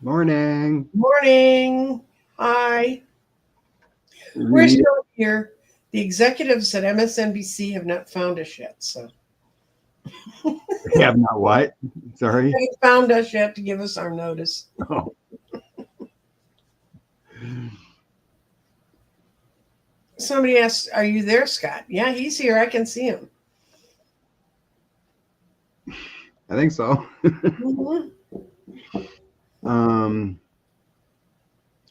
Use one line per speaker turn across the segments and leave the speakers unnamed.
Morning.
Morning. Hi. We're still here. The executives at MSNBC have not found us yet, so
They have not what? Sorry.
they haven't found us yet to give us our notice.
Oh.
Somebody asked, "Are you there, Scott?" Yeah, he's here. I can see him.
I think so.
Mhm.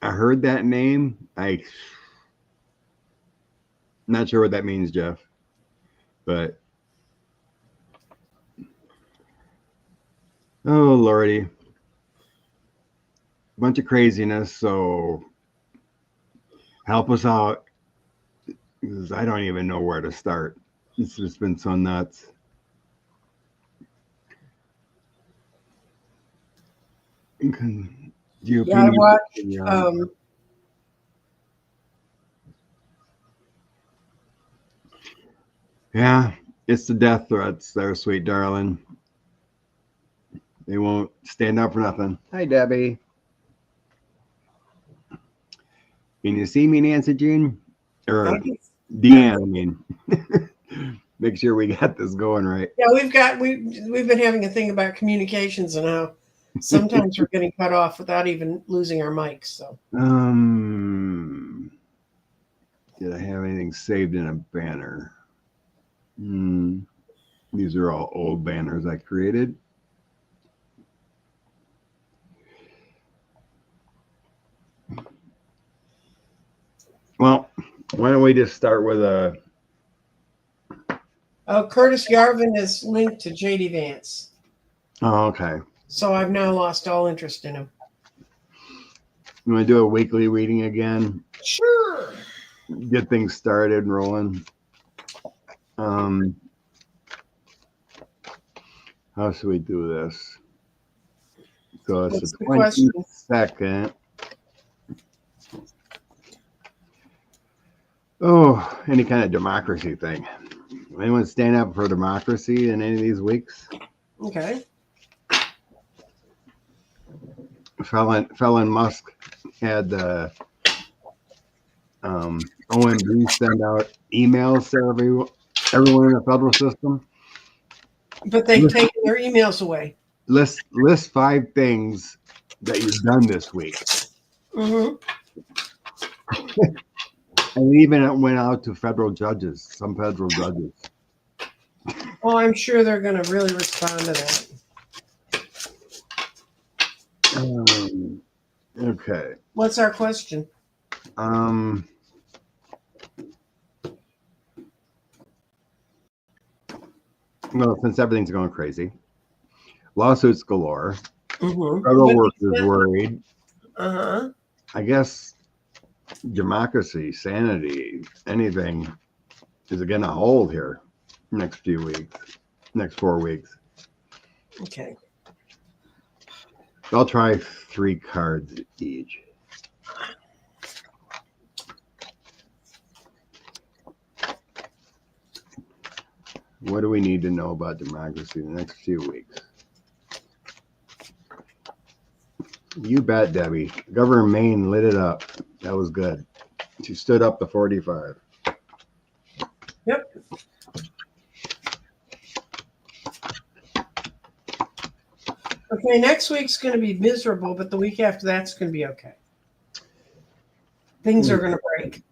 I heard that name. I'm not sure what that means, Jeff. But oh lordy. Bunch of craziness, so help us out. Because I don't even know where to start. It's just been so nuts.
Yeah, I watched.
Yeah, it's the death threats there, sweet darling. They won't stand up for nothing. Hi, Debbie. Can you see me, Nancy Jean? Or Deanne, I mean. Make sure we got this going right.
Yeah, we've been having a thing about communications and how sometimes we're getting cut off without even losing our mics. So
did I have anything saved in a banner? These are all old banners I created. Well, why don't we just start with a...
Curtis Yarvin is linked to JD Vance.
Oh, okay.
So I've now lost all interest in him.
You want to do a weekly reading again?
Sure.
Get things started and rolling. How should we do this? So it's the 22nd. Oh, any kind of democracy thing. Anyone stand up for democracy in any of these weeks?
Okay.
Felon Musk had the OMB send out emails to everyone in the federal system.
But they've taken their emails away.
List 5 things that you've done this week.
Mm-hmm.
And even it went out to federal judges, some federal judges.
Oh, I'm sure they're going to really respond to
that. Okay.
What's our question?
Well, since everything's going crazy, lawsuits galore.
Mm-hmm.
Federal workers worried.
Uh-huh.
I guess democracy, sanity, anything is going to hold here next 4 weeks.
Okay.
I'll try 3 cards each. What do we need to know about democracy in the next few weeks? You bet, Debbie. Governor Maine lit it up. That was good. She stood up to 45.
Yep. Okay, next week's going to be miserable, but the week after that's going to be okay. Things are going to break.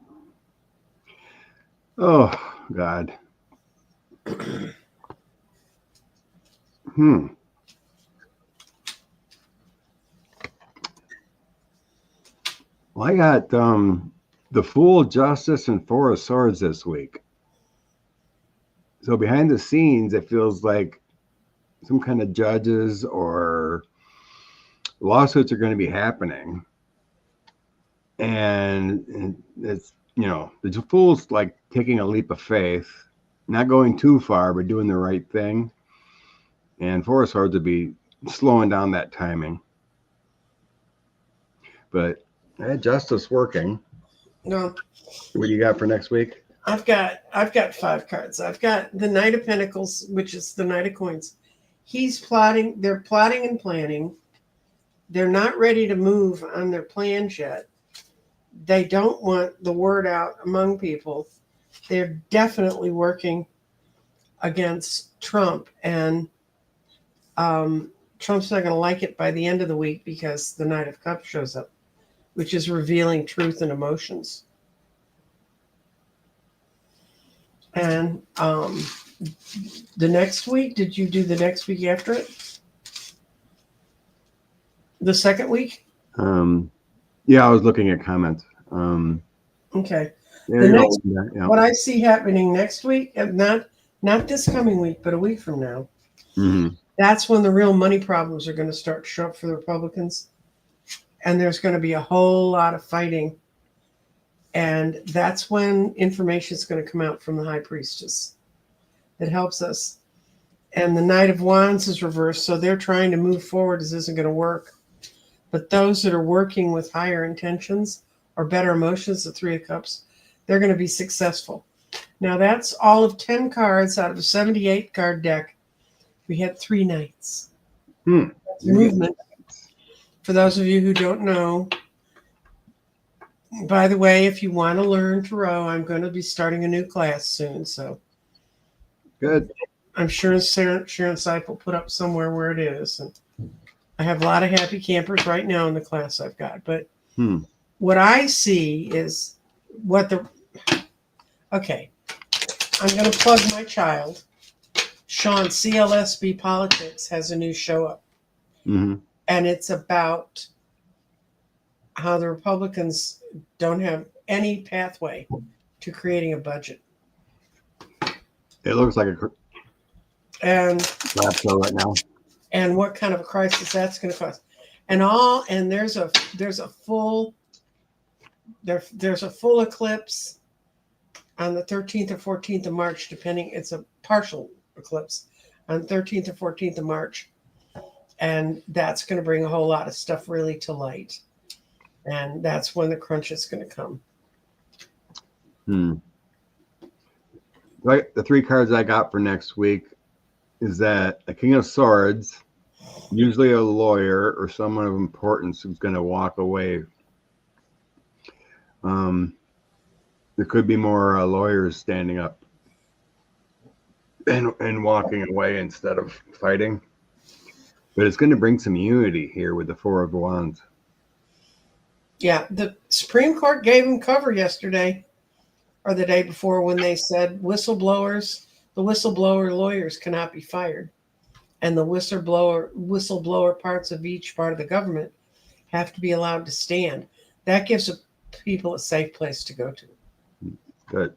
Oh, God. Well, I got the Fool, Justice, and 4 of Swords this week. So behind the scenes, it feels like some kind of judges or lawsuits are going to be happening. And it's, the Fool's like taking a leap of faith, not going too far, but doing the right thing. And 4 of Swords would be slowing down that timing. But justice working.
No.
What do you got for next week?
I've got 5 cards. I've got the Knight of Pentacles, which is the Knight of Coins. They're plotting and planning. they're not ready to move on their plans yet. They don't want the word out among people. They're definitely working against Trump, and Trump's not going to like it by the end of the week because the Knight of Cups shows up, which is revealing truth and emotions. And the next week, did you do the next week after it? The second week?
Yeah, I was looking at comments.
Okay.
There you go. Yeah.
What I see happening next week, not this coming week, but a week from now, that's when the real money problems are going to start to show up for the Republicans. And there's going to be a whole lot of fighting. And that's when information is going to come out from the High Priestess that helps us. And the Knight of Wands is reversed, so they're trying to move forward. This isn't going to work. But those that are working with higher intentions or better emotions, the Three of Cups, they're going to be successful. Now, that's all of 10 cards out of a 78 card deck. We had 3 knights. That's movement. For those of you who don't know, by the way, if you want to learn tarot, I'm going to be starting a new class soon. So
good.
I'm sure Sharon Seip will put up somewhere where it is. And I have a lot of happy campers right now in the class I've got. But what I see is okay, I'm going to plug my child. Sean, CLSB Politics has a new show up. And it's about how the Republicans don't have any pathway to creating a budget.
It looks like a show right now.
And what kind of a crisis that's going to cause. And there's a full eclipse on the 13th or 14th of March, depending. It's a partial eclipse on 13th or 14th of March. And that's going to bring a whole lot of stuff really to light. And that's when the crunch is going to come.
Right. The 3 cards I got for next week is that the King of Swords, usually a lawyer or someone of importance who's going to walk away. There could be more lawyers standing up and walking away instead of fighting. But it's going to bring some unity here with the 4 of Wands.
Yeah, the Supreme Court gave them cover yesterday or the day before when they said the whistleblower lawyers cannot be fired. And the whistleblower parts of each part of the government have to be allowed to stand. That gives people a safe place to go to.
Good.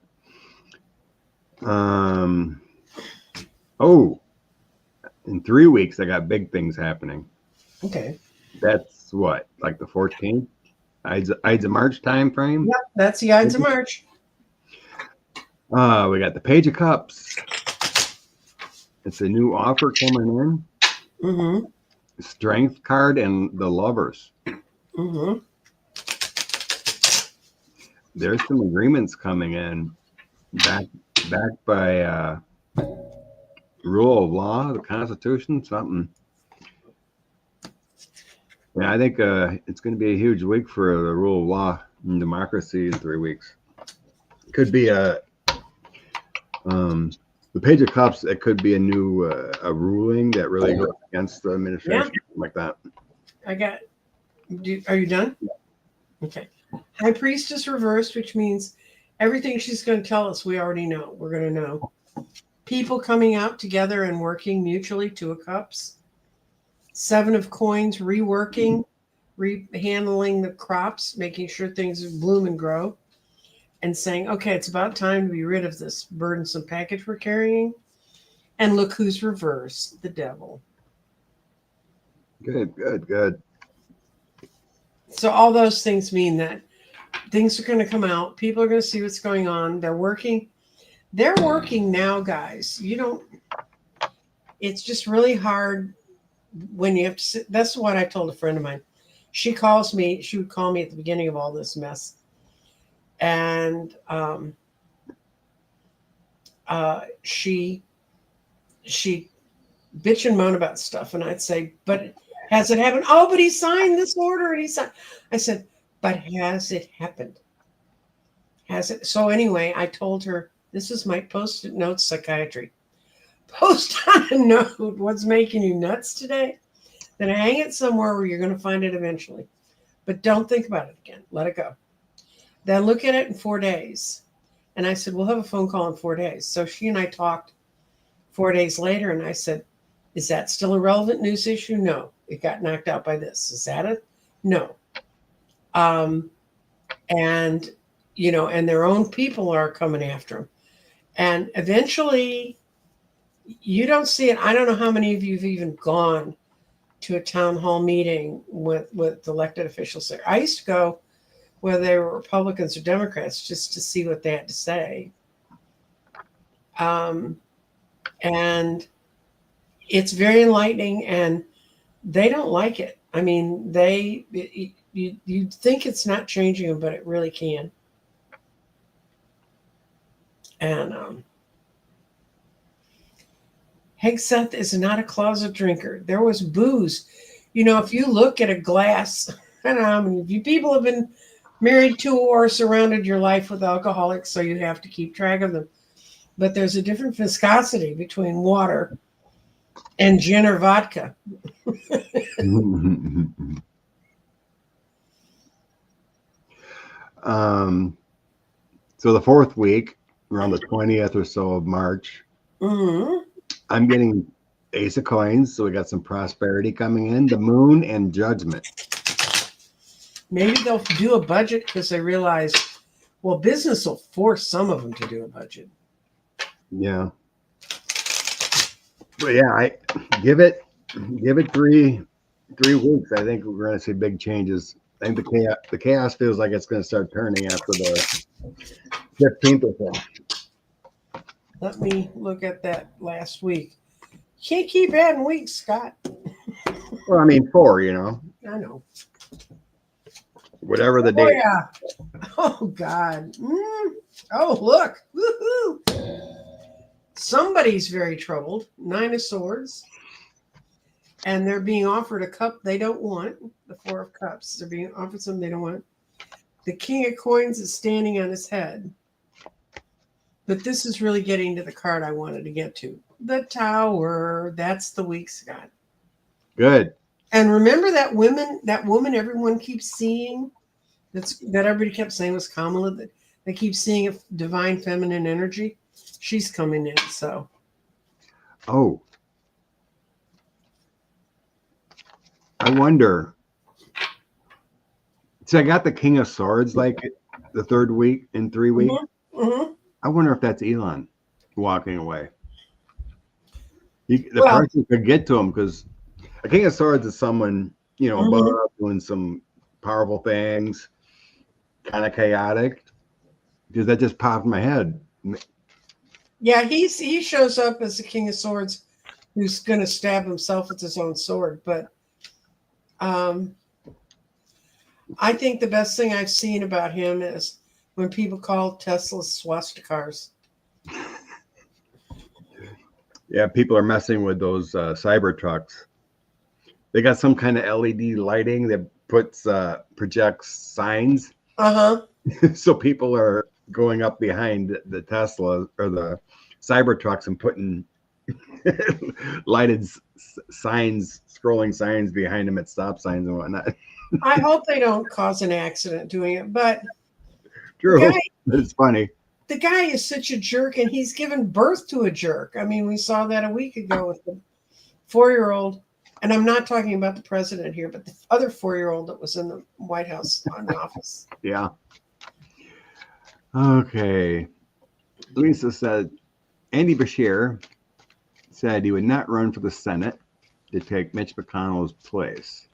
In 3 weeks, I got big things happening.
Okay.
That's what, like the 14th? Ides of March time frame?
Yep, that's the Ides of March.
We got the Page of Cups. It's a new offer coming in. Strength card and the Lovers. There's some agreements coming in backed by rule of law, the Constitution, something. Yeah, I think it's going to be a huge week for the rule of law and democracy in 3 weeks. Could be the Page of Cups. It could be a new a ruling that really goes against the administration, like that.
Are you done? Yeah. Okay. High Priestess reversed, which means everything she's going to tell us, we already know. We're going to know. People coming out together and working mutually, 2 of Cups. 7 of Coins, reworking, handling the crops, making sure things bloom and grow, and saying, okay, it's about time to be rid of this burdensome package we're carrying. And look who's reversed, the Devil.
Good.
So all those things mean that things are going to come out. People are going to see what's going on. They're working now, guys. It's just really hard when you have to sit. That's what I told a friend of mine. She would call me at the beginning of all this mess. And she bitch and moan about stuff. And I'd say, but Has it happened? Oh, but he signed this order and he signed. I said, but has it happened? Has it? So anyway, I told her, this is my post-it note psychiatry. Post on a note what's making you nuts today. Then hang it somewhere where you're going to find it eventually. But don't think about it again. Let it go. Then look at it in 4 days. And I said, we'll have a phone call in 4 days. So she and I talked 4 days later, and I said, is that still a relevant news issue? No. It got knocked out by this. Is that it? No. And, you know, and their own people are coming after them. And eventually, you don't see it. I don't know how many of you have even gone to a town hall meeting with elected officials there. I used to go whether they were Republicans or Democrats just to see what they had to say. And it's very enlightening, and they don't like it. I mean, you'd think it's not changing them, but it really can. And Hegseth is not a closet drinker. There was booze. You know, if you look at a glass, I don't know how many of you people have been married to or surrounded your life with alcoholics, so you have to keep track of them. But there's a different viscosity between water and gin or vodka.
So the fourth week, around the 20th or so of March, I'm getting Ace of Coins, so we got some prosperity coming in, the Moon, and Judgment.
Maybe they'll do a budget because they realize, well, business will force some of them to do a budget.
Yeah. But yeah, I give it 3 weeks. I think we're going to see big changes. I think the chaos feels like it's going to start turning after the 15th or so.
Let me look at that last week. Can't keep adding weeks, Scott.
Well, I mean, 4, you know.
I know.
Whatever the
Oh,
date.
yeah. Oh, God. Oh, look. Woohoo. Somebody's very troubled. 9 of Swords. And they're being offered a cup they don't want. The 4 of Cups. They're being offered something they don't want. The King of Coins is standing on his head. But this is really getting to the card I wanted to get to. The Tower. That's the week, Scott.
Good.
And remember that woman everyone keeps seeing? That everybody kept saying was Kamala. That they keep seeing a divine feminine energy. She's coming in, so.
Oh. I wonder. So I got the King of Swords like the third week in 3 weeks.
Mm-hmm.
I wonder if that's Elon walking away. The person could get to him because a King of Swords is someone, you know, above, doing some powerful things, kind of chaotic. Because that just popped in my head.
Yeah, he shows up as the King of Swords who's going to stab himself with his own sword. But I think the best thing I've seen about him is when people call Teslas swastikas.
Yeah, people are messing with those cyber trucks. They got some kind of LED lighting that projects signs. So people are going up behind the Tesla or the cyber trucks and putting lighted signs, scrolling signs behind them at stop signs and whatnot.
I hope they don't cause an accident doing it, but
True. It's funny.
The guy is such a jerk, and he's given birth to a jerk. I mean, we saw that a week ago with the 4-year-old, and I'm not talking about the president here, but the other 4-year-old that was in the White House in the office.
Yeah. Okay. Lisa said, Andy Beshear said he would not run for the Senate to take Mitch McConnell's place.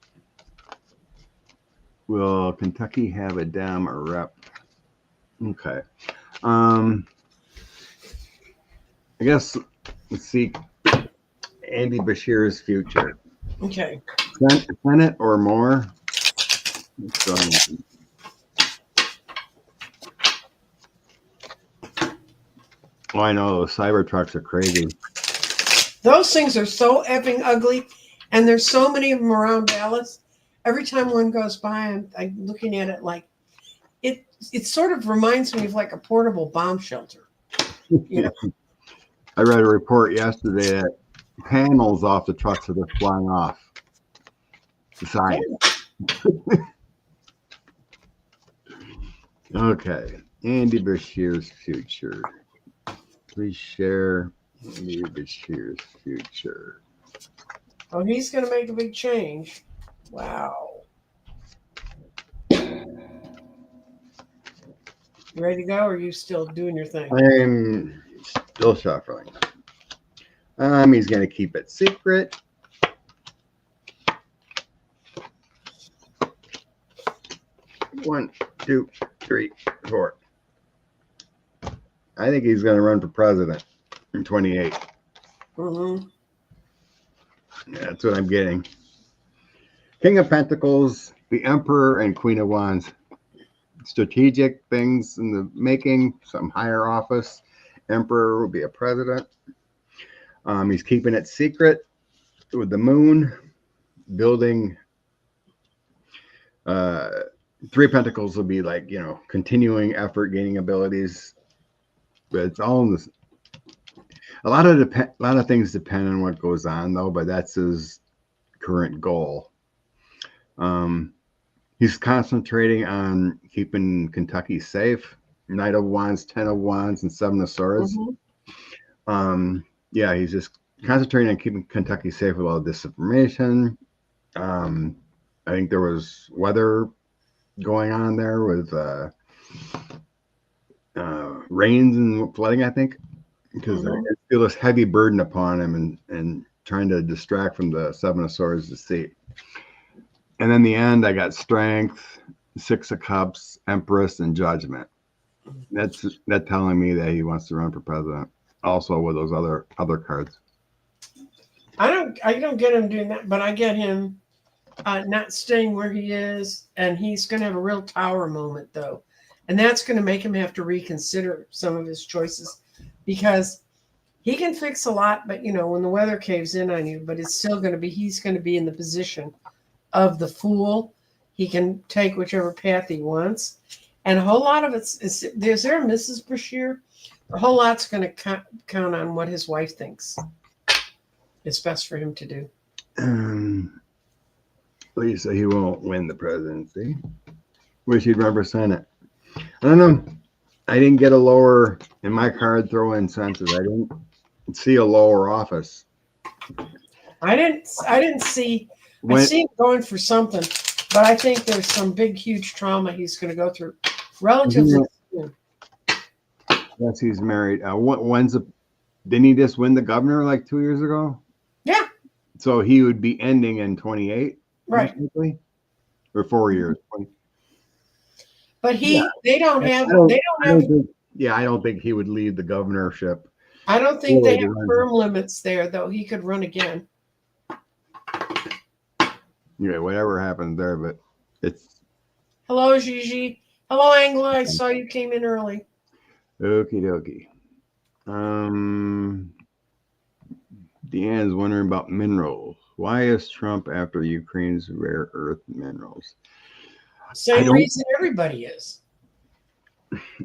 Will Kentucky have a Dem or rep? Okay. I guess let's see Andy Beshear's future.
Okay.
Senate or more. So, I know those cyber trucks are crazy.
Those things are so effing ugly, And there's so many of them around Dallas. Every time one goes by, I'm looking at it like it sort of reminds me of like a portable bomb shelter. You know?
I read a report yesterday that panels off the trucks are just flying off the side. Okay. Andy Beshear's future. Please share Andy Beshear's future.
Oh, he's going to make a big change. Wow. You ready to go, or are you still doing your thing?
I'm still shuffling. He's going to keep it secret. One, two, three, four. I think he's going to run for president in 28.
Mm-hmm.
That's what I'm getting. King of Pentacles, the Emperor, and Queen of Wands. Strategic things in the making, some higher office. Emperor will be a president. He's keeping it secret with the moon, building. Three of Pentacles will be like, continuing effort, gaining abilities. But it's all in this. A lot of things depend on what goes on, though. But that's his current goal. He's concentrating on keeping Kentucky safe. Knight of Wands, 10 of Wands, and 7 of Swords.
Mm-hmm.
Yeah, he's just concentrating on keeping Kentucky safe with all disinformation. I think there was weather going on there with rains and flooding, I think, because I feel this heavy burden upon him and trying to distract from the 7 of Swords to see. And then the end, I got Strength, 6 of Cups, Empress, and Judgment. That's telling me that he wants to run for president. Also with those other cards.
I don't get him doing that, but I get him not staying where he is, and he's going to have a real tower moment, though. And that's going to make him have to reconsider some of his choices, because he can fix a lot, but, when the weather caves in on you, but it's still going to be, he's going to be in the position of the fool. He can take whichever path he wants. And a whole lot of is there a Mrs. Beshear? A whole lot's going to count on what his wife thinks it's best for him to do.
Lisa, he won't win the presidency. Wish he'd run for Senate. I don't know. I didn't get a lower in my card throw-in census. I didn't see a lower office.
I didn't see. I see him going for something, but I think there's some big, huge trauma he's going to go through relatively soon.
Yes, he's married. Didn't he just win the governor like 2 years ago?
Yeah.
So he would be ending in 28,
right?
Or 4 years.
But they don't have.
I don't think he would leave the governorship.
I don't think they have term limits there, though. He could run again.
Yeah, whatever happens there, but it's.
Hello, Gigi. Hello, Angela. I saw you came in early.
Okie dokie. Deanne's wondering about minerals. Why is Trump after Ukraine's rare earth minerals?
Same reason everybody is.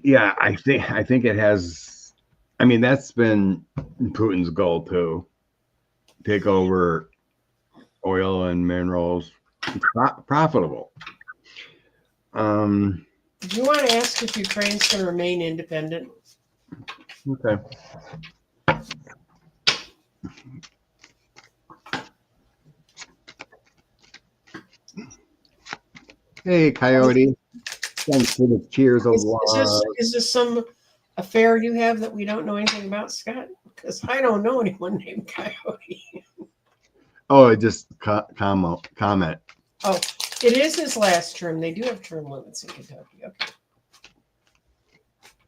Yeah, I think it has. I mean, that's been Putin's goal too. Take over oil and minerals. It's profitable.
Do you want to ask if Ukraine's going to remain independent?
Okay. Hey, Coyote. Thanks for the cheers of love.
Is this some affair you have that we don't know anything about, Scott? Because I don't know anyone named Coyote.
Oh, just comment.
Oh, it is his last term. They do have term limits in Kentucky.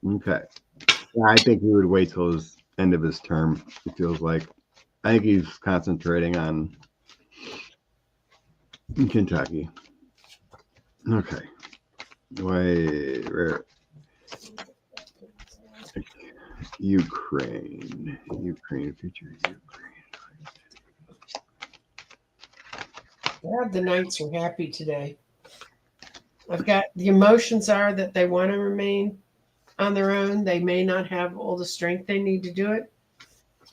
Okay. Yeah, I think he would wait till his end of his term. It feels like. I think he's concentrating on Kentucky. Okay. Wait, Ukraine future.
Yeah, the Knights are happy today. I've got the emotions are that they want to remain on their own. They may not have all the strength they need to do it,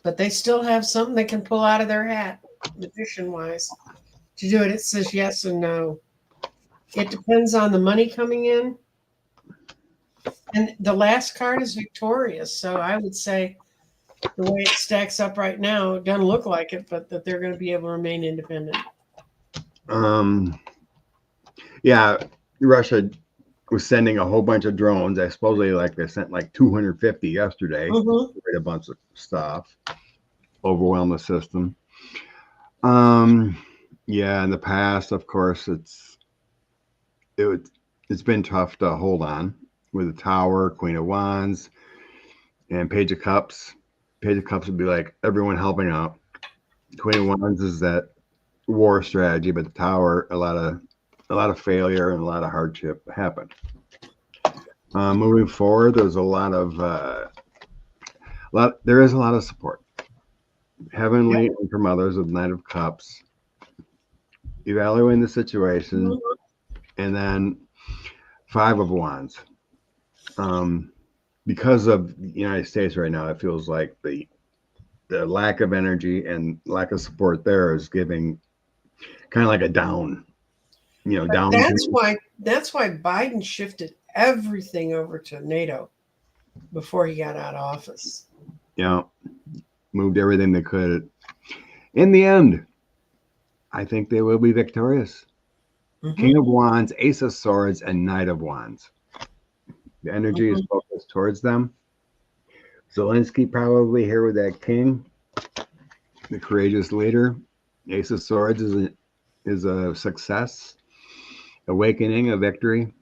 but they still have something they can pull out of their hat, magician wise, to do it. It says yes and no. It depends on the money coming in. And the last card is victorious. So I would say the way it stacks up right now, it doesn't look like it, but that they're going to be able to remain independent.
Yeah, Russia was sending a whole bunch of drones. I supposedly they sent like 250 yesterday. A bunch of stuff, overwhelm the system. Yeah, in the past, of course, it's been tough to hold on with the Tower, Queen of Wands, and Page of Cups. Page of Cups would be like everyone helping out. Queen of Wands is that war strategy, but the Tower, a lot of failure and a lot of hardship happened. Moving forward, there's there is a lot of support. Heavenly and from others with Knight of Cups, evaluating the situation, and then Five of Wands. Because of the United States right now, it feels like the lack of energy and lack of support there is giving kind of like a down. Down.
That's why Biden shifted everything over to NATO before he got out of office.
Yeah, moved everything they could. In the end, I think they will be victorious. King of Wands, Ace of Swords, and Knight of Wands. The energy is focused towards them. Zelensky probably here with that king, the courageous leader. Ace of Swords is a success, awakening, a victory.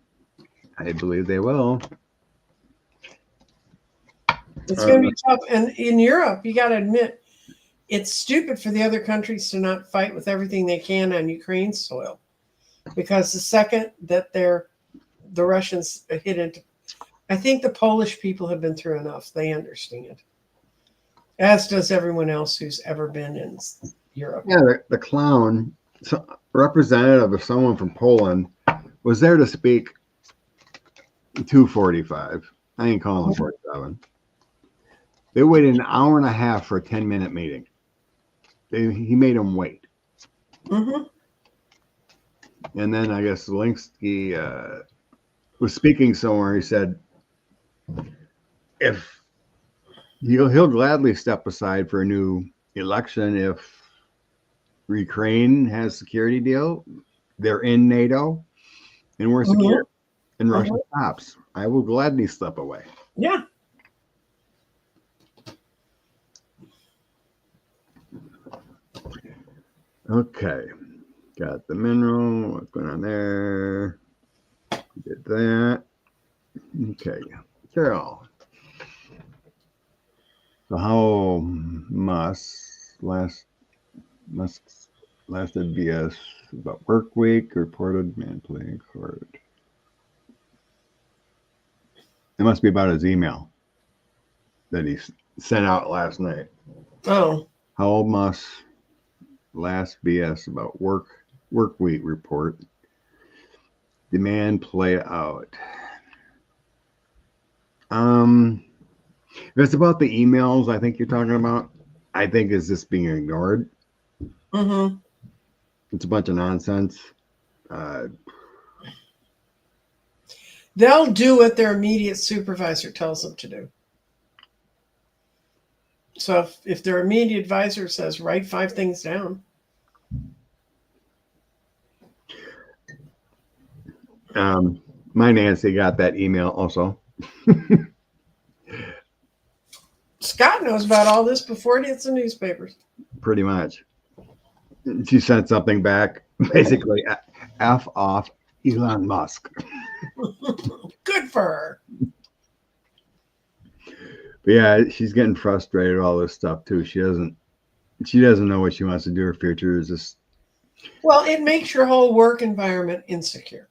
I believe they will.
It's going to be tough. And in Europe, you got to admit, it's stupid for the other countries to not fight with everything they can on Ukraine's soil. Because the second that the Russians hit into, I think the Polish people have been through enough. They understand. As does everyone else who's ever been in Europe.
Yeah, the clown, representative of someone from Poland, was there to speak 2:45. I ain't calling him 47. They waited an hour and a half for a 10-minute meeting. He made them wait. And then I guess Zelensky was speaking somewhere. He said, if he'll gladly step aside for a new election if Ukraine has security deal, they're in NATO, and we're secure, and Russia stops. I will gladly step away.
Yeah.
Okay. Got the mineral. What's going on there? Did that. Okay. Carol. So how Musk's last BS about work week reported manipulating court. It must be about his email that he sent out last night.
Oh.
How Musk last BS about work week report. Demand play out. If it's about the emails I think you're talking about, I think is this being ignored. It's a bunch of nonsense.
They'll do what their immediate supervisor tells them to do. So if their immediate advisor says, write 5 things down.
My Nancy got that email also.
Scott knows about all this before it hits the newspapers.
Pretty much. She sent something back, basically, F off Elon Musk.
Good for her.
But yeah, she's getting frustrated with all this stuff too. She doesn't know what she wants to do. Her future is just.
Well, it makes your whole work environment insecure.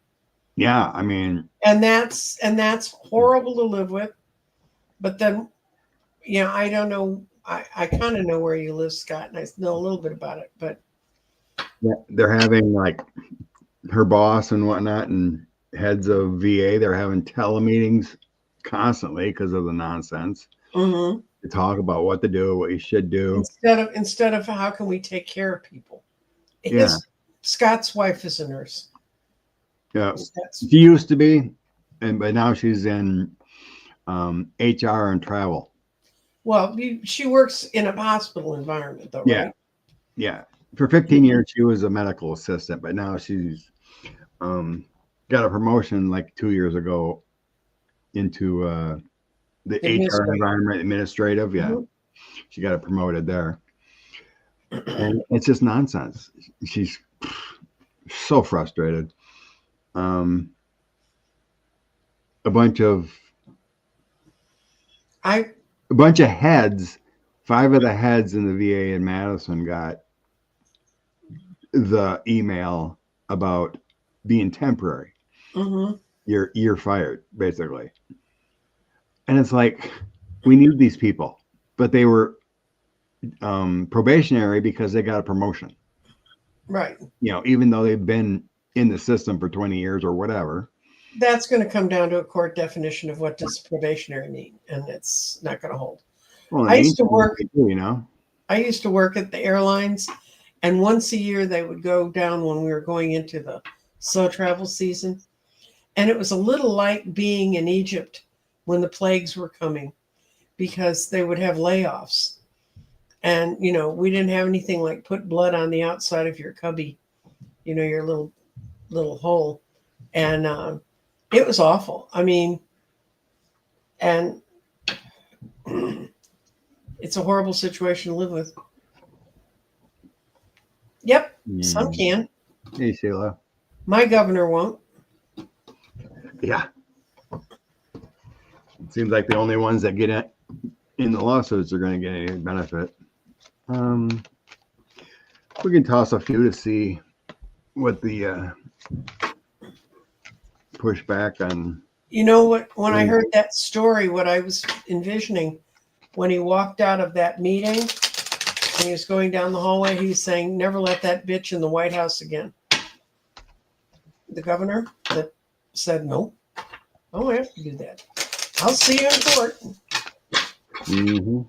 Yeah, I mean.
And that's horrible to live with. But then, I don't know. I kind of know where you live, Scott, and I know a little bit about it. But
Yeah, they're having like her boss and whatnot and heads of VA, they're having telemeetings constantly because of the nonsense
Mm-hmm.
to talk about what to do, what you should do.
Instead of how can we take care of people.
Yeah.
Scott's wife is a nurse.
Yeah. She used to be, but now she's in HR and travel.
Well, she works in a hospital environment, though,
Yeah.
right?
Yeah. For 15 years, she was a medical assistant, but now she's got a promotion like 2 years ago into the HR environment, administrative. Yeah. Mm-hmm. She got it promoted there. And it's just nonsense. She's so frustrated. A bunch of heads, 5 of the heads in the VA in Madison got the email about being temporary.
Mm-hmm.
You're fired, basically. And it's like, we need these people, but they were probationary because they got a promotion.
Right.
Even though they've been in the system for 20 years or whatever.
That's going to come down to a court definition of what does probationary mean, and it's not going to hold.
Well,
I used to work.
I
used to work at the airlines, and once a year they would go down when we were going into the slow travel season, and it was a little like being in Egypt when the plagues were coming, because they would have layoffs, and we didn't have anything like put blood on the outside of your cubby, your little hole, and it was awful. I mean, and it's a horrible situation to live with. Yep, some can.
Hey, Sheila.
My governor won't.
Yeah. It seems like the only ones that get in the lawsuits are going to get any benefit. We can toss a few to see what the pushback on.
You know what? When I heard that story, what I was envisioning when he walked out of that meeting and he was going down the hallway, he was saying, "Never let that bitch in the White House again." The governor that said, "No, I don't have to do that. I'll see you in court."
Mm-hmm.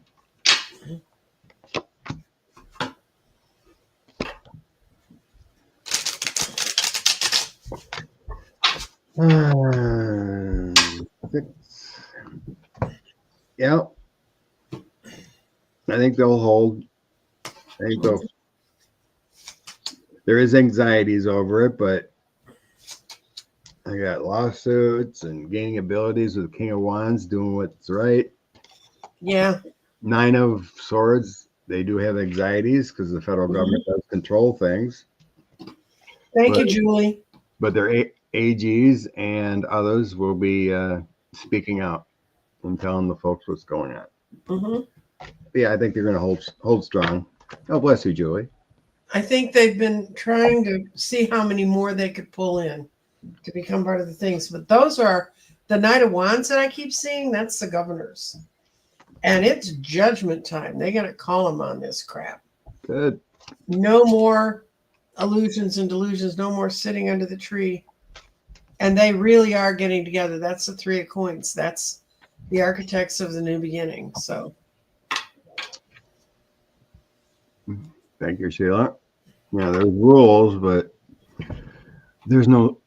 Yep. I think they'll hold. There is anxieties over it, but I got lawsuits and gaining abilities with the King of Wands doing what's right.
Yeah.
9 of Swords, they do have anxieties because the federal government does control things.
Thank you, Julie.
But their AGs and others will be speaking out and telling the folks what's going on.
Mm-hmm.
Yeah, I think they're going to hold strong. Oh, bless you, Julie.
I think they've been trying to see how many more they could pull in to become part of the things. But those are the Knight of Wands that I keep seeing. That's the governors. And it's judgment time. They got to call them on this crap.
Good.
No more illusions and delusions. No more sitting under the tree. And they really are getting together. That's the 3 of Coins. That's the architects of the new beginning. So.
Thank you, Sheila. Yeah, there's rules, but there's no,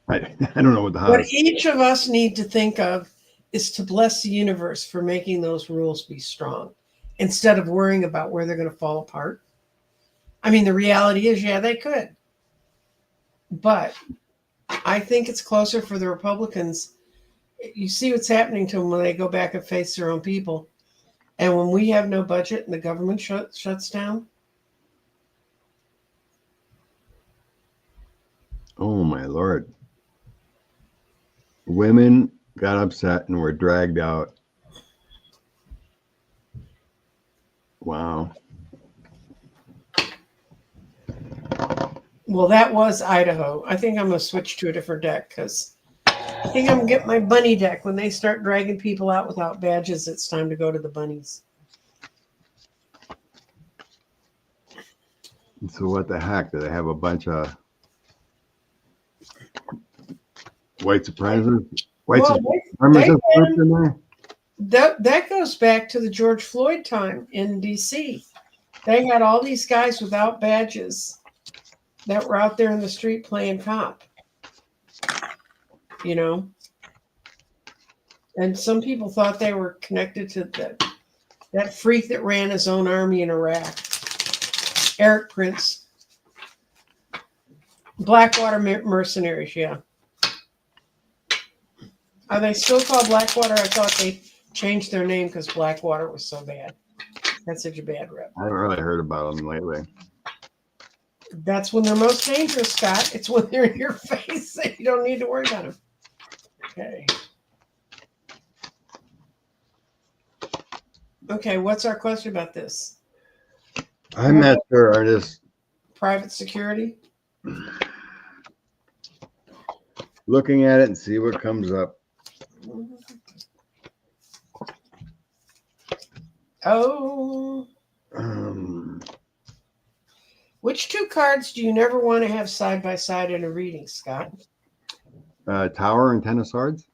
I don't know what the house.
What each of us need to think of is to bless the universe for making those rules be strong instead of worrying about where they're going to fall apart. I mean, the reality is, yeah, they could. But I think it's closer for the Republicans. You see what's happening to them when they go back and face their own people. And when we have no budget and the government shuts down.
Oh, my Lord. Women got upset and were dragged out. Wow.
Well, that was Idaho. I think I'm going to switch to a different deck because I think I'm going to get my bunny deck. When they start dragging people out without badges, it's time to go to the bunnies.
So what the heck? Do they have a bunch of white supremacists?
Well,
Supremacist groups in there?
that goes back to the George Floyd time in D.C. They had all these guys without badges that were out there in the street playing cop. You know, and some people thought they were connected to that freak that ran his own army in Iraq, Eric Prince. Blackwater mercenaries, yeah. Are they still called Blackwater? I thought they changed their name because Blackwater was so bad. That's such a bad rep.
I haven't really heard about them lately.
That's when they're most dangerous, Scott. It's when they're in your face that you don't need to worry about them. Okay. Okay, what's our question about this?
I'm not sure. I just
private security.
Looking at it and see what comes up.
Oh. Which two cards do you never want to have side by side in a reading, Scott?
Tower and Ten of Swords.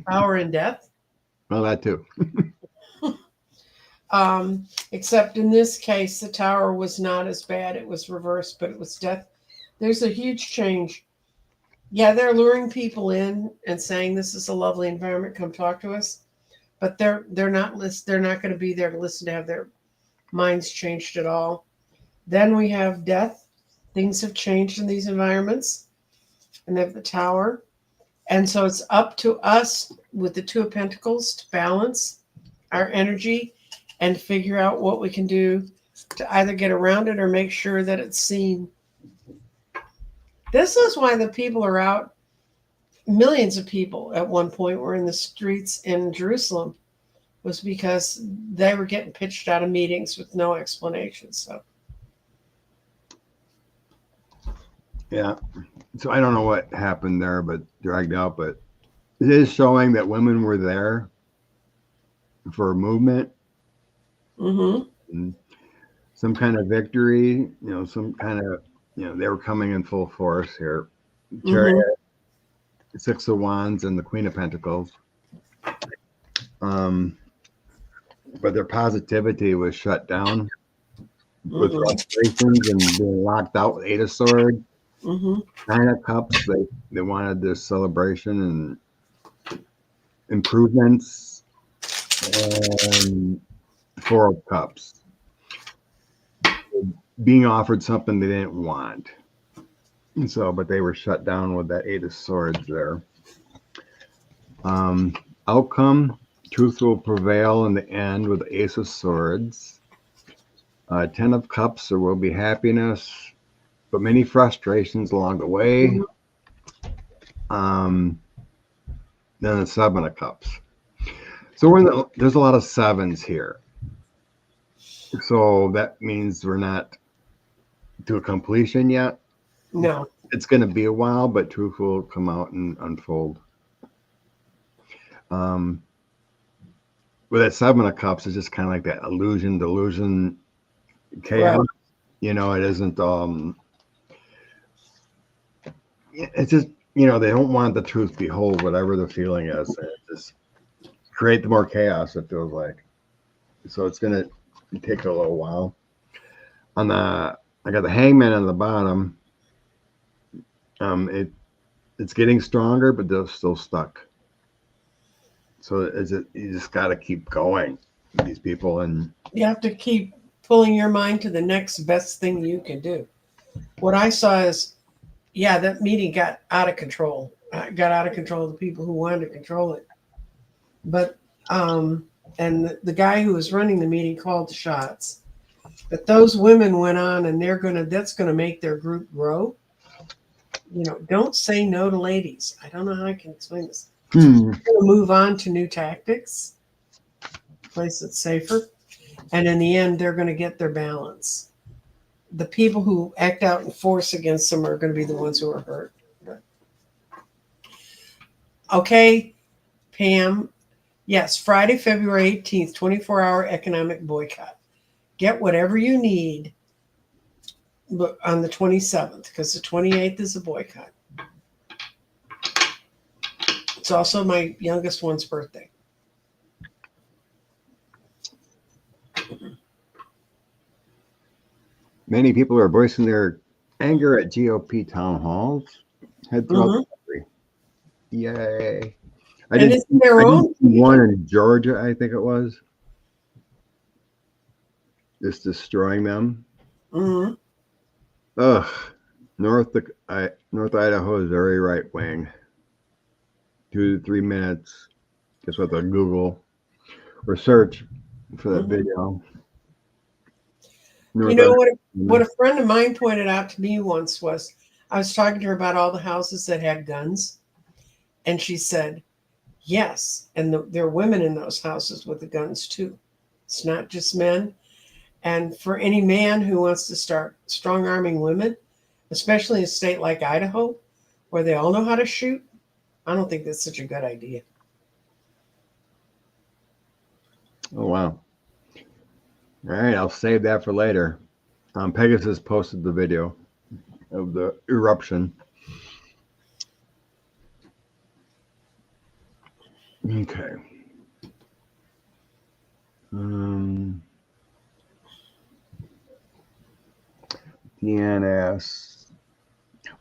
Power and Death.
Well, that too.
Except in this case, the Tower was not as bad. It was reversed, but it was death. There's a huge change. Yeah, they're luring people in and saying this is a lovely environment. Come talk to us, but they're not going to be there to listen to have their minds changed at all. Then we have death. Things have changed in these environments, and they have the Tower, and so it's up to us with the Two of Pentacles to balance our energy and figure out what we can do to either get around it or make sure that it's seen. This is why the people are out. Millions of people at one point were in the streets in Jerusalem, was because they were getting pitched out of meetings with no explanation. So,
yeah. So I don't know what happened there, but dragged out. But it is showing that women were there for a movement.
Mm-hmm.
Some kind of victory, some kind of, they were coming in full force here. Chariot, Six of Wands, and the Queen of Pentacles. But their positivity was shut down with frustrations and being locked out with Eight of Swords, Nine of Cups. They wanted this celebration and improvements, and Four of Cups. Being offered something they didn't want. And so, but they were shut down with that Eight of Swords there. Outcome, truth will prevail in the end with the Ace of Swords. Ten of Cups, there will be happiness, but many frustrations along the way. Then the Seven of Cups. So there's a lot of sevens here. So that means we're not to a completion yet.
No.
It's going to be a while, but truth will come out and unfold. With that Seven of Cups, it's just kind of like that illusion, delusion, chaos. Right. It isn't, it's just, they don't want the truth to be whole, whatever the feeling is. And it just create the more chaos, it feels like. So it's going to take a little while. I got the Hangman on the bottom. It's getting stronger, but they're still stuck. So you just got to keep going, these people, and
you have to keep pulling your mind to the next best thing you can do. What I saw is, that meeting got out of control. Got out of control. The people who wanted to control it, but and the guy who was running the meeting called the shots. But those women went on, and that's gonna make their group grow. Don't say no to ladies. I don't know how I can explain this. They're gonna move on to new tactics, place that's safer, and in the end, they're gonna get their balance. The people who act out in force against them are gonna be the ones who are hurt. Okay, Pam. Yes, Friday, February 18th, 24-hour economic boycott. Get whatever you need but on the 27th, because the 28th is a boycott. It's also my youngest one's birthday.
Many people are voicing their anger at GOP town halls. Head throughout the country. Yay. I
And
did
it's their own
one in Georgia, I think it was. Just destroying them.
Mm-hmm.
Ugh. North Idaho is very right wing. 2 to 3 minutes. Guess what? The Google or search for that video.
You know what a friend of mine pointed out to me once was, I was talking to her about all the houses that had guns, and she said, yes, and there are women in those houses with the guns too. It's not just men. And for any man who wants to start strong arming women, especially in a state like Idaho, where they all know how to shoot, I don't think that's such a good idea.
Oh, wow. All right, I'll save that for later. Pegasus posted the video of the eruption. Okay. DNS.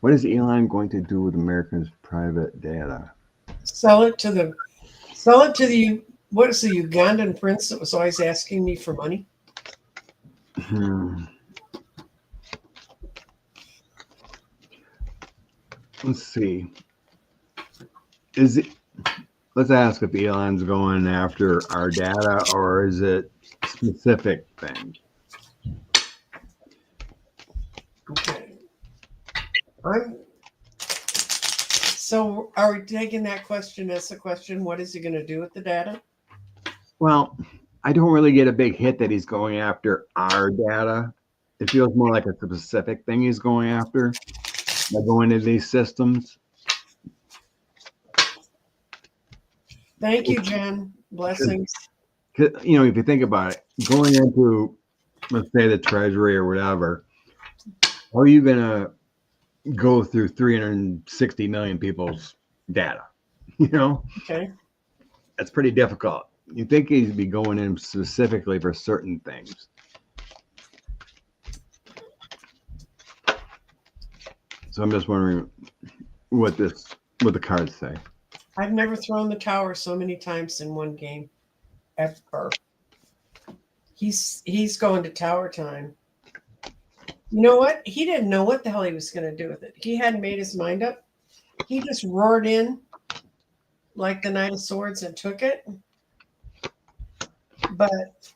What is Elon going to do with Americans' private data?
Sell it to the what is the Ugandan prince that was always asking me for money?
Let's see. Let's ask if Elon's going after our data, or is it specific things?
Okay. So are we taking that question as a question? What is he going to do with the data?
Well, I don't really get a big hit that he's going after our data. It feels more like a specific thing he's going after by going into these systems.
Thank you, Jen. Blessings.
If you think about it, going into, let's say, the Treasury or whatever, how are you going to go through 360 million people's data?
Okay.
That's pretty difficult. You think he'd be going in specifically for certain things. So I'm just wondering what the cards say.
I've never thrown the tower so many times in one game, ever. He's going to tower time. You know what? He didn't know what the hell he was going to do with it. He hadn't made his mind up. He just roared in like the Knight of Swords and took it. But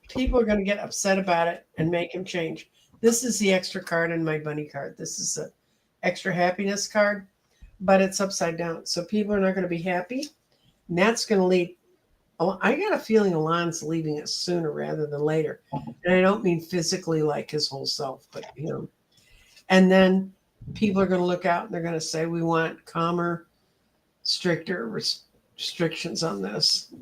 people are going to get upset about it and make him change. This is the extra card in my bunny card. This is the extra happiness card, but it's upside down. So people are not going to be happy. And that's going to lead. I got a feeling Elon's leaving us sooner rather than later. And I don't mean physically like his whole self, but And then people are going to look out and they're going to say, we want calmer, stricter restrictions on this.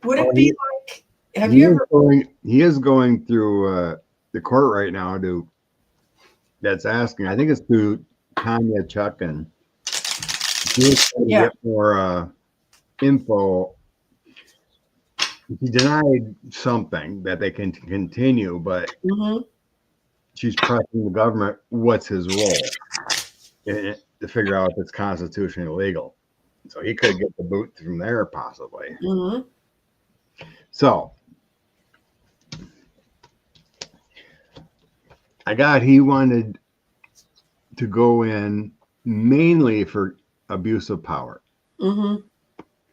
Would it be like,
he is going through the court right now that's asking, I think it's through Tanya Chuckin. He's trying to get more info. He denied something that they can continue, but she's pressing the government what's his role to figure out if it's constitutionally legal. So he could get the boot from there possibly. So he wanted to go in mainly for abuse of power.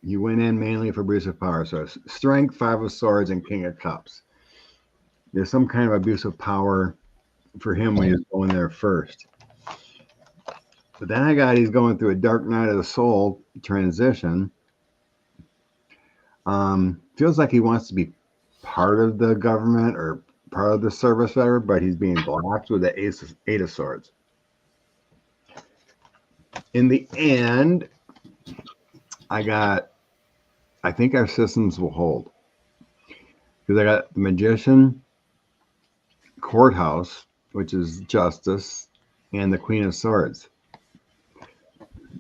He went in mainly for abuse of power. So strength, 5 of swords, and king of cups. There's some kind of abuse of power for him when he's going there first. But then he's going through a dark night of the soul transition. Feels like he wants to be part of the government or part of the service, whatever, but he's being blocked with the 8 of swords. In the end, I think our systems will hold. Because I got the magician, courthouse, which is justice, and the Queen of Swords.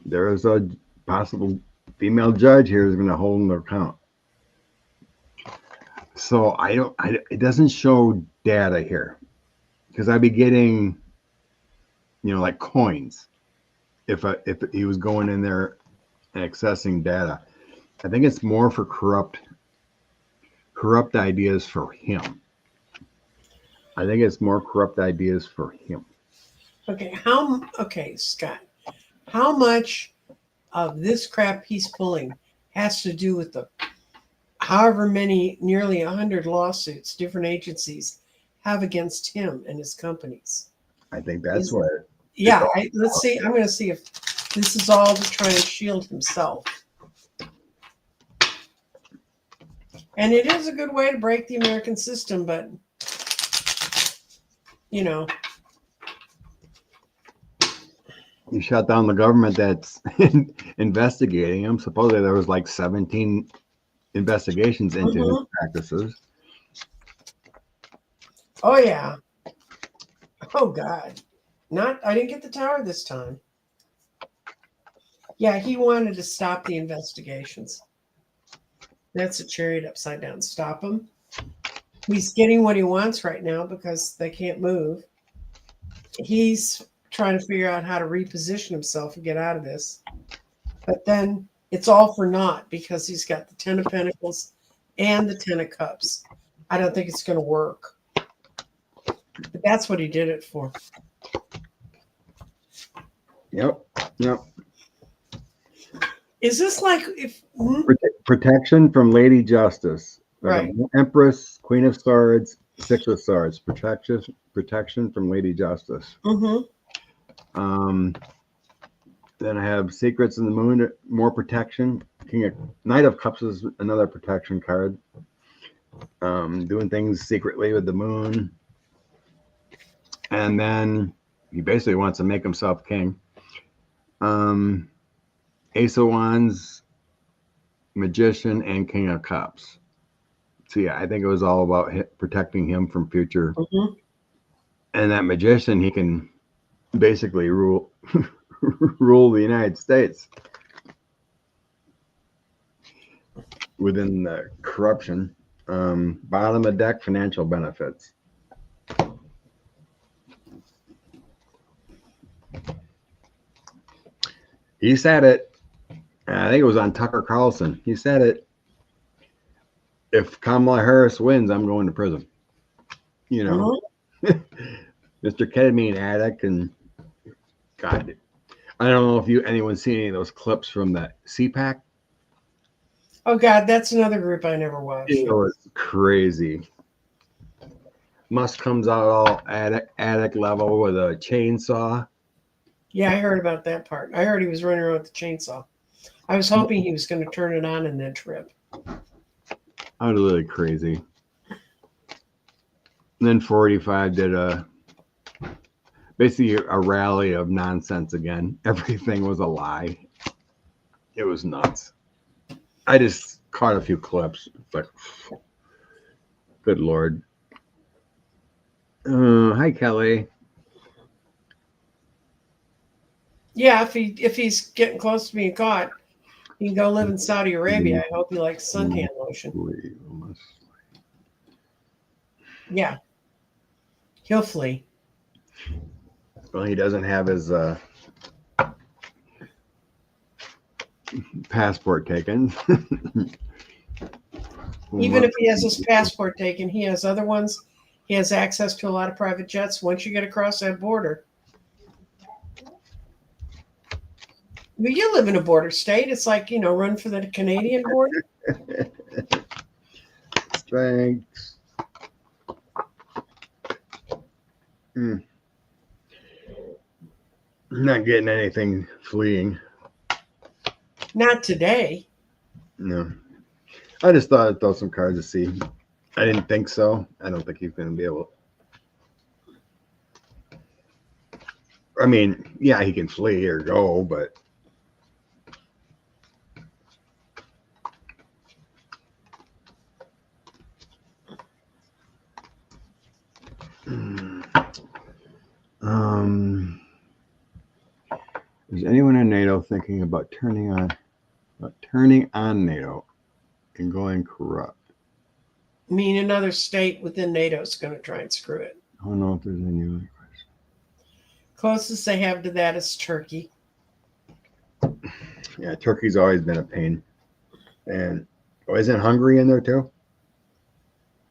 There is a possible female judge here who's going to hold them account. So it doesn't show data here because I'd be getting, like coins if he was going in there and accessing data. I think it's more for corrupt ideas for him. I think it's more corrupt ideas for him.
Okay, Scott. How much of this crap he's pulling has to do with the however many, nearly 100 lawsuits different agencies have against him and his companies?
I think that's what.
Yeah, let's see. I'm going to see if this is all to try and shield himself. And it is a good way to break the American system, but,
You shut down the government that's investigating him. Supposedly there was like 17 investigations into his practices.
Oh, yeah. Oh, God. I didn't get the tower this time. Yeah, he wanted to stop the investigations. That's a chariot upside down. Stop him. He's getting what he wants right now because they can't move. He's trying to figure out how to reposition himself and get out of this. But then it's all for naught because he's got the 10 of Pentacles and the 10 of Cups. I don't think it's going to work. But that's what he did it for.
Yep.
Is this like if
protection from Lady Justice,
right?
Empress, Queen of Swords, Six of Swords, protection from Lady Justice. Then I have Secrets in the Moon, more protection. Knight of Cups is another protection card. Doing things secretly with the moon. And then he basically wants to make himself king. Ace of Wands, Magician, and King of Cups. So yeah, I think it was all about protecting him from future. And that Magician, he can basically rule the United States within the corruption. Bottom of deck, financial benefits. He said it. I think it was on Tucker Carlson. He said it. If Kamala Harris wins, I'm going to prison. Mr. Ketamine addict, and God, I don't know if anyone's seen any of those clips from the CPAC.
Oh God, that's another group I never watched.
It was crazy. Musk comes out all addict level with a chainsaw.
Yeah, I heard about that part. I heard he was running around with the chainsaw. I was hoping he was going to turn it on and then trip.
I was really crazy. And then 45 did basically a rally of nonsense again. Everything was a lie. It was nuts. I just caught a few clips. It's like, good Lord. Hi, Kelly.
Yeah, if he's getting close to being caught, he can go live in Saudi Arabia. I hope he likes suntan lotion. Yeah. He'll flee.
Well, he doesn't have his passport taken.
Even if he has his passport taken, he has other ones. He has access to a lot of private jets once you get across that border. Well, you live in a border state. It's like, run for the Canadian border.
Thanks. Not getting anything fleeing.
Not today.
No. I just thought I'd throw some cards to see. I didn't think so. I don't think he's going to be able. I mean, yeah, he can flee or go, but. Is anyone in NATO thinking about turning on NATO and going corrupt?
I mean, another state within NATO is going to try and screw it.
I don't know if there's any other question.
Closest they have to that is Turkey.
Yeah, Turkey's always been a pain. And isn't Hungary in there too?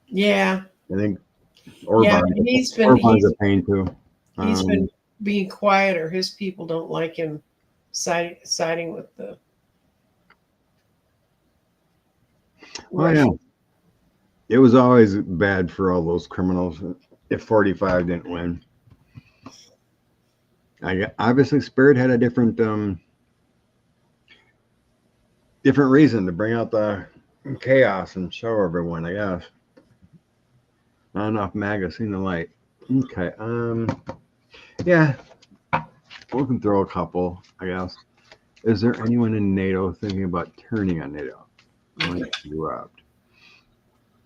Yeah.
I think Orban,
he's
Orban's a pain too.
He's been being quieter. His people don't like him siding with the.
Well, yeah. It was always bad for all those criminals if 45 didn't win. Obviously, Spirit had a different reason to bring out the chaos and show everyone, I guess. Not enough MAGA seen the light. Okay. Yeah. We can throw a couple, I guess. Is there anyone in NATO thinking about turning on NATO?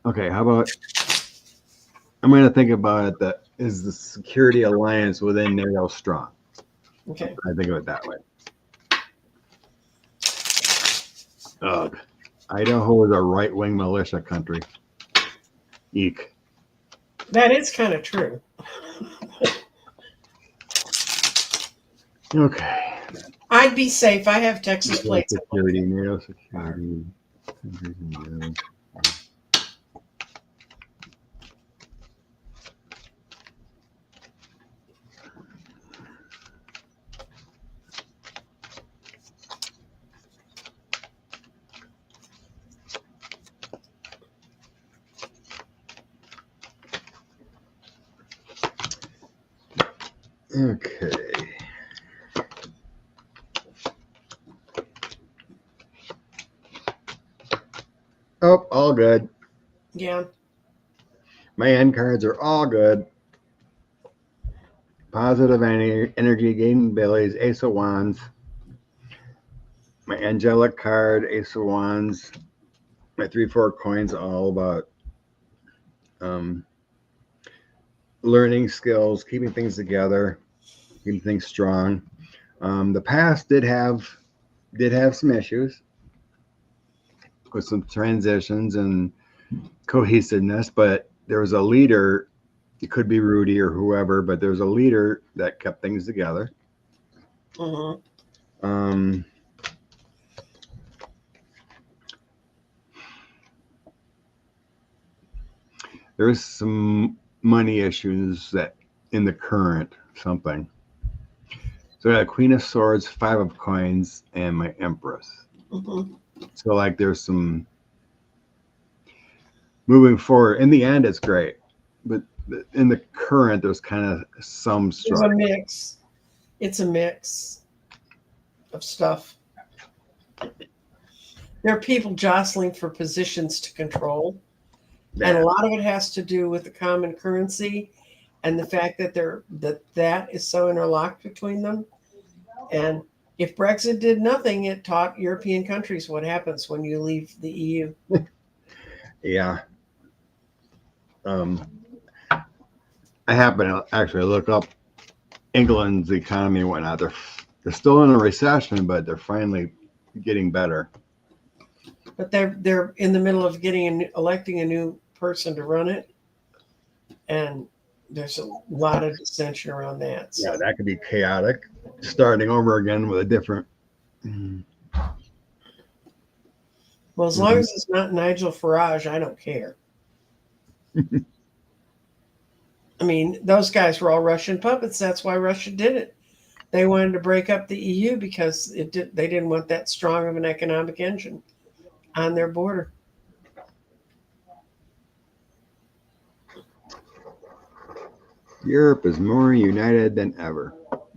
Okay, how about I'm going to think about it is the security alliance within NATO strong?
Okay.
I think of it that way. Ugh. Idaho is a right-wing militia country. Eek.
That is kind of true.
Okay.
I'd be safe. I have Texas plates.
Security, NATO security. Okay. Oh, all good.
Yeah.
My end cards are all good. Positive energy gain Billy's Ace of Wands. My angelic card, Ace of Wands. My 3-4 coins, all about learning skills, keeping things together, keeping things strong. The past did have some issues with some transitions and cohesiveness, but there was a leader. It could be Rudy or whoever, but there's a leader that kept things together.
Mm-hmm.
There's some money issues that in the current something. So I got Queen of Swords, 5 of Coins, and my Empress.
Mm-hmm.
So like there's some moving forward. In the end, it's great, but in the current, there's kind of some struggle.
It's a mix. It's a mix of stuff. There are people jostling for positions to control. Yeah. And a lot of it has to do with the common currency and the fact that that is so interlocked between them. And if Brexit did nothing, it taught European countries what happens when you leave the EU.
Yeah. I happen to actually look up England's economy and whatnot. They're still in a recession, but they're finally getting better.
But they're in the middle of electing a new person to run it, and there's a lot of dissension around that. So.
Yeah, that could be chaotic. Starting over again with a different.
Well, as long as it's not Nigel Farage, I don't care. I mean, those guys were all Russian puppets. That's why Russia did it. They wanted to break up the EU because they didn't want that strong of an economic engine on their border.
Europe is more united than ever.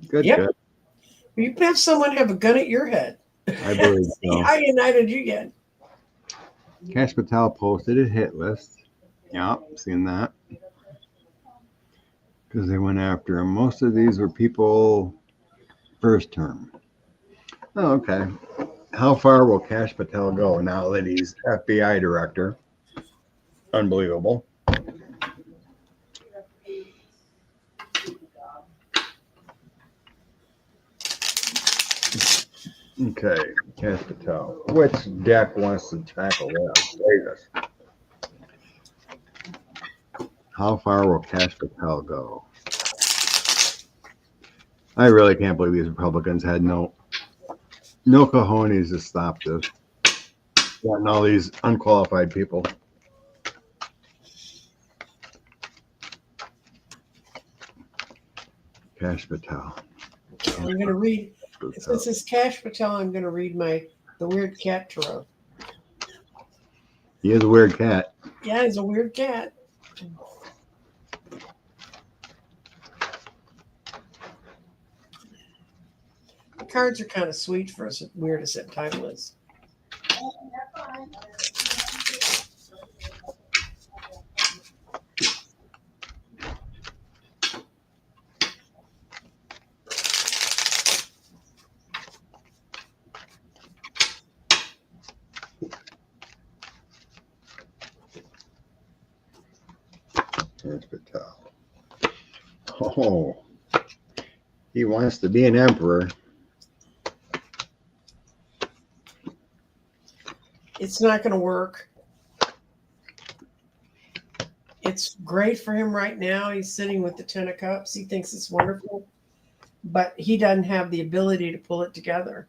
Good.
You can have someone have a gun at your head.
I believe so.
How united you get?
Kash Patel posted a hit list. Yep, seen that. Because they went after him. Most of these were people first term. Oh, okay. How far will Kash Patel go now that he's FBI director? Unbelievable. Okay, Kash Patel. Which deck wants to tackle that? How far will Kash Patel go? I really can't believe these Republicans had no cojones to stop this. Gotten all these unqualified people. Kash Patel.
I'm going to read. Since it's Kash Patel, I'm going to read the weird cat tarot.
He is a weird cat.
Yeah, he's a weird cat. The cards are kind of sweet for as weird as that title is.
Kash Patel. Oh, he wants to be an emperor.
It's not going to work. It's great for him right now. He's sitting with the 10 of Cups. He thinks it's wonderful, but he doesn't have the ability to pull it together.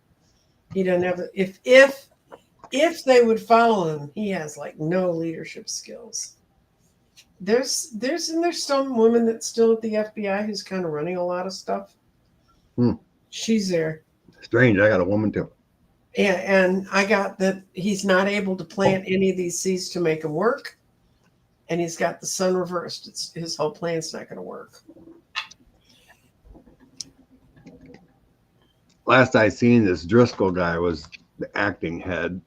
He doesn't have the, if they would follow him, he has like no leadership skills. There's some woman that's still at the FBI who's kind of running a lot of stuff. She's there.
Strange. I got a woman too.
And I got that he's not able to plant any of these seeds to make them work. And he's got the sun reversed. His whole plan's not going to work.
Last I seen, this Driscoll guy was the acting head.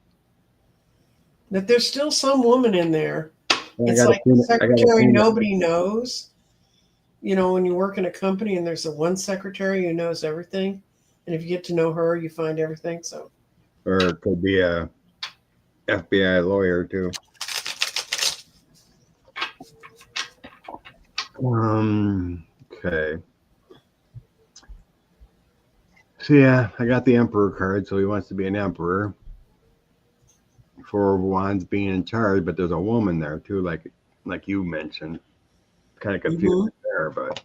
But there's still some woman in there. It's like the secretary nobody knows. You know, when you work in a company and there's one secretary who knows everything. And if you get to know her, you find everything. So,
or it could be a FBI lawyer too. Okay. So yeah, I got the Emperor card, so he wants to be an emperor. Four of Wands being in charge, but there's a woman there too, like you mentioned. Kind of confused there, but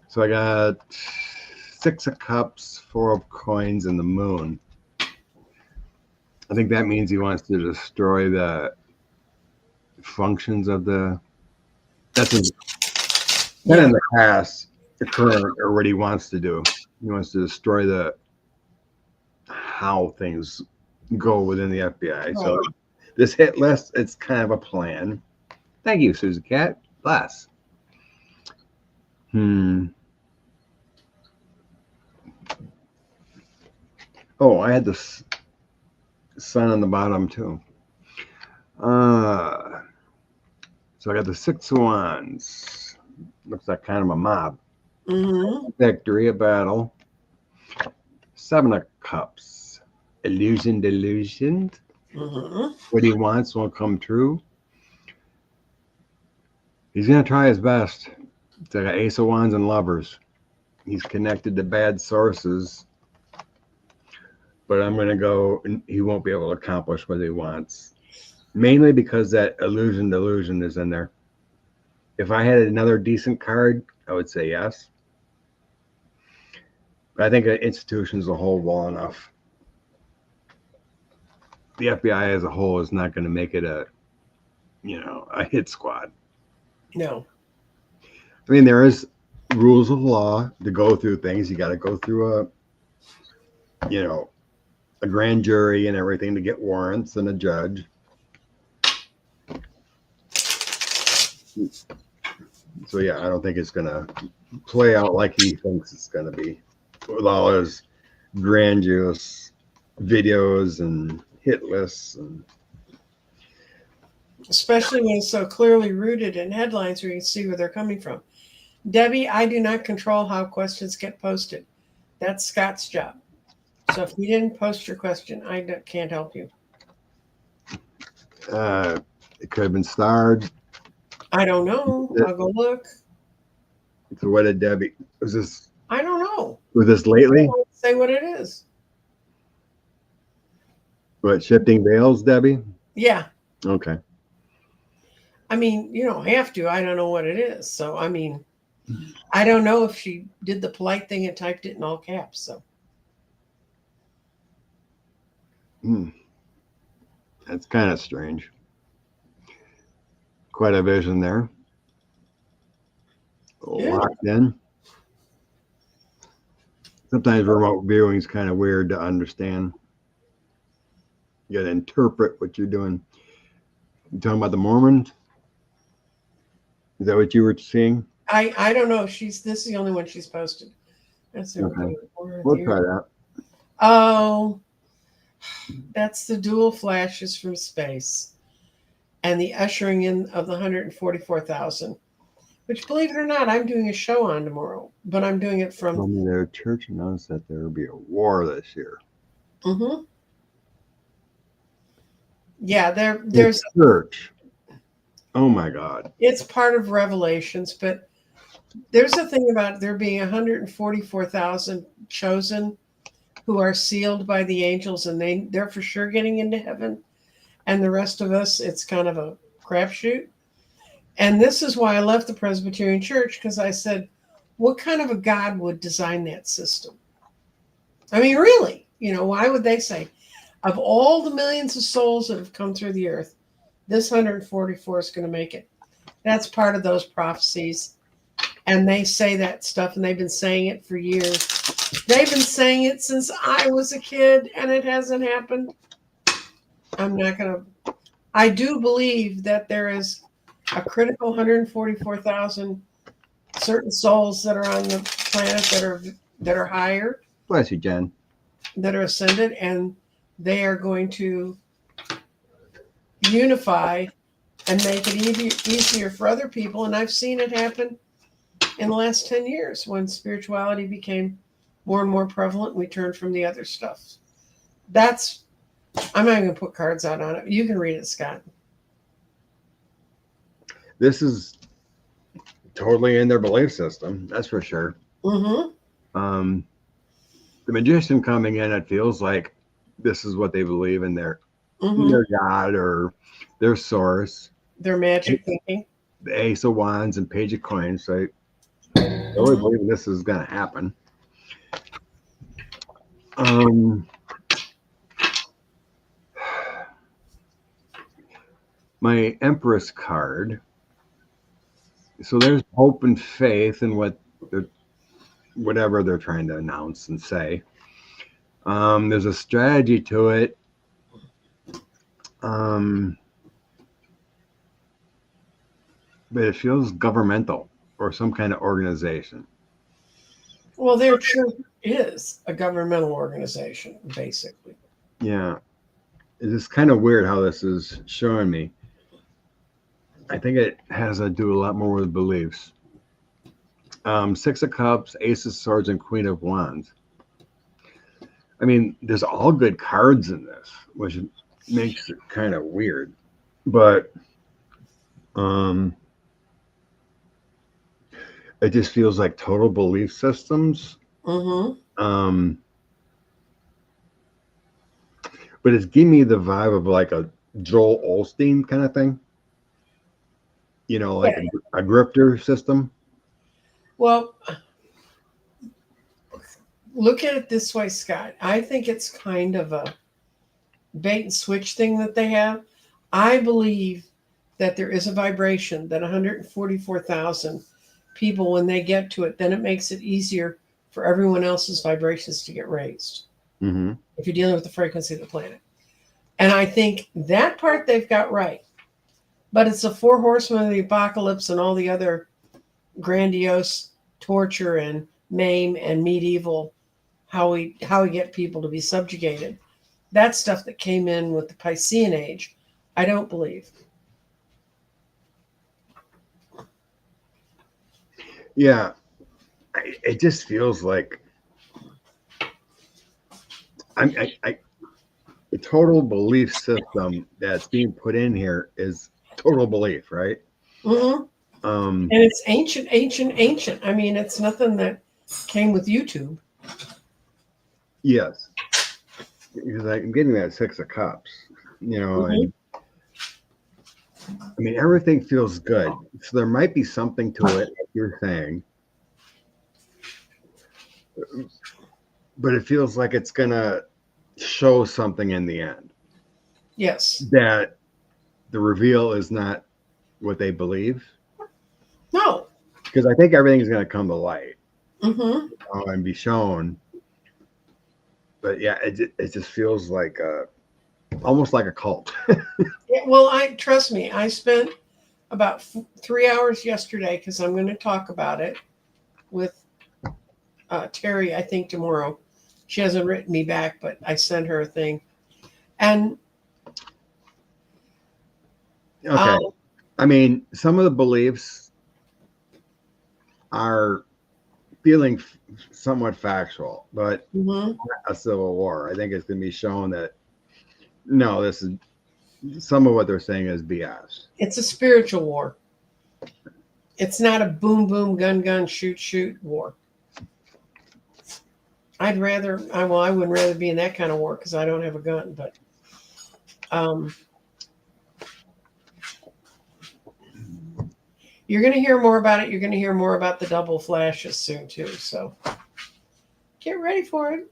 so I got 6 of Cups, 4 of Coins, and the Moon. I think that means he wants to destroy the functions of the. That's not in the past, the current, or what he wants to do. He wants to destroy how things go within the FBI. Right. So this hit list, it's kind of a plan. Thank you, Susie Cat. Bless. Oh, I had the sun on the bottom too. So I got the 6 of Wands. Looks like kind of a mob. Victory, a battle. 7 of Cups. Illusion, delusion. What he wants won't come true. He's going to try his best. It's like an Ace of Wands and Lovers. He's connected to bad sources. But I'm going to go, and he won't be able to accomplish what he wants. Mainly because that illusion, delusion is in there. If I had another decent card, I would say yes. But I think institutions will hold well enough. The FBI as a whole is not going to make it a hit squad.
No.
I mean, there is rules of law to go through things. You got to go through a grand jury and everything to get warrants and a judge. So yeah, I don't think it's going to play out like he thinks it's going to be with all his grandiose videos and hit lists, and
especially when it's so clearly rooted in headlines where you can see where they're coming from. Debbie, I do not control how questions get posted. That's Scott's job. So if you didn't post your question, I can't help you.
It could have been starred.
I don't know. I'll go look.
So what did Debbie? Was this?
I don't know.
Was this lately?
say what it is.
What, shifting veils, Debbie?
Yeah.
Okay.
I mean, you don't have to. I don't know what it is. So, I mean, I don't know if she did the polite thing and typed it in all caps. So,
That's kind of strange. Quite a vision there.
yeah.
Locked in. Sometimes remote viewing is kind of weird to understand. You got to interpret what you're doing. You talking about the Mormons? Is that what you were seeing?
I don't know. This is the only one she's posted. That's
Okay. We'll try that.
Oh, that's the dual flashes from space and the ushering in of the 144,000, which, believe it or not, I'm doing a show on tomorrow, but I'm doing it from.
Told me their church announced that there will be a war this year.
Mm-hmm. Yeah, there's
church. Oh my God.
It's part of Revelations, but there's a thing about there being 144,000 chosen who are sealed by the angels, and they're for sure getting into heaven. And the rest of us, it's kind of a crapshoot. And this is why I left the Presbyterian Church, because I said, what kind of a God would design that system? I mean, really, why would they say, of all the millions of souls that have come through the earth, this 144 is going to make it? That's part of those prophecies. And they say that stuff, and they've been saying it for years. They've been saying it since I was a kid, and it hasn't happened. I do believe that there is a critical 144,000 certain souls that are on the planet that are higher.
Bless you, Jen.
That are ascended, and they are going to unify and make it easier for other people. And I've seen it happen in the last 10 years when spirituality became more and more prevalent. We turned from the other stuff. I'm not going to put cards out on it. You can read it, Scott.
This is totally in their belief system. That's for sure.
Mm-hmm.
The magician coming in, it feels like this is what they believe in their God or their source.
Their magic thinking.
The Ace of Wands and Page of Coins. So I really believe this is going to happen. My Empress card. So there's hope and faith in whatever they're trying to announce and say. There's a strategy to it. But it feels governmental or some kind of organization.
Well, their church is a governmental organization, basically.
Yeah. It's kind of weird how this is showing me. I think it has to do a lot more with beliefs. Six of Cups, Ace of Swords, and Queen of Wands. I mean, there's all good cards in this, which makes it kind of weird. But it just feels like total belief systems.
Mm-hmm.
But it's giving me the vibe of like a Joel Osteen kind of thing. Like a grifter system.
Well, look at it this way, Scott. I think it's kind of a bait and switch thing that they have. I believe that there is a vibration that 144,000 people, when they get to it, then it makes it easier for everyone else's vibrations to get raised.
Mm-hmm.
If you're dealing with the frequency of the planet. And I think that part they've got right. But it's the four horsemen of the apocalypse and all the other grandiose torture and maim and medieval, how we get people to be subjugated. That stuff that came in with the Piscean age, I don't believe.
Yeah, it just feels like a total belief system that's being put in here is total belief, right?
Mm-hmm. And it's ancient. I mean, it's nothing that came with YouTube.
Yes, because I'm getting that Six of Cups, and I mean everything feels good. So there might be something to it, like you're saying, but it feels like it's gonna show something in the end.
Yes.
That the reveal is not what they believe.
No.
Because I think everything's gonna come to light
Mm-hmm.
and be shown. But yeah, it just feels like almost like a cult.
Yeah, well, trust me. I spent about 3 hours yesterday because I'm going to talk about it with Terry. I think tomorrow. She hasn't written me back, but I sent her a thing. And
Okay, I mean, some of the beliefs are feeling somewhat factual, but a civil war. I think it's going to be shown that no, this is some of what they're saying is BS.
It's a spiritual war. It's not a boom, boom, gun, gun, shoot, shoot war. I wouldn't rather be in that kind of war because I don't have a gun. But you're going to hear more about it. You're going to hear more about the double flashes soon too. So get ready for it.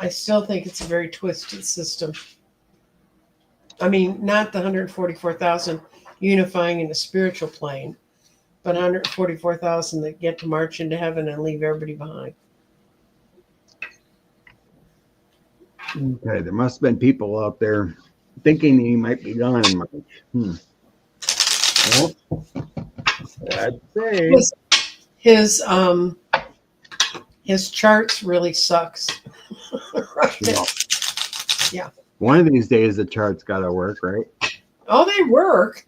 I still think it's a very twisted system. I mean, not the 144,000 unifying in the spiritual plane, but 144,000 that get to march into heaven and leave everybody behind.
Okay, there must have been people out there thinking he might be gone in March. Well, I'd say
his charts really sucks. Right. Yeah.
One of these days the charts got to work, right?
Oh, they work.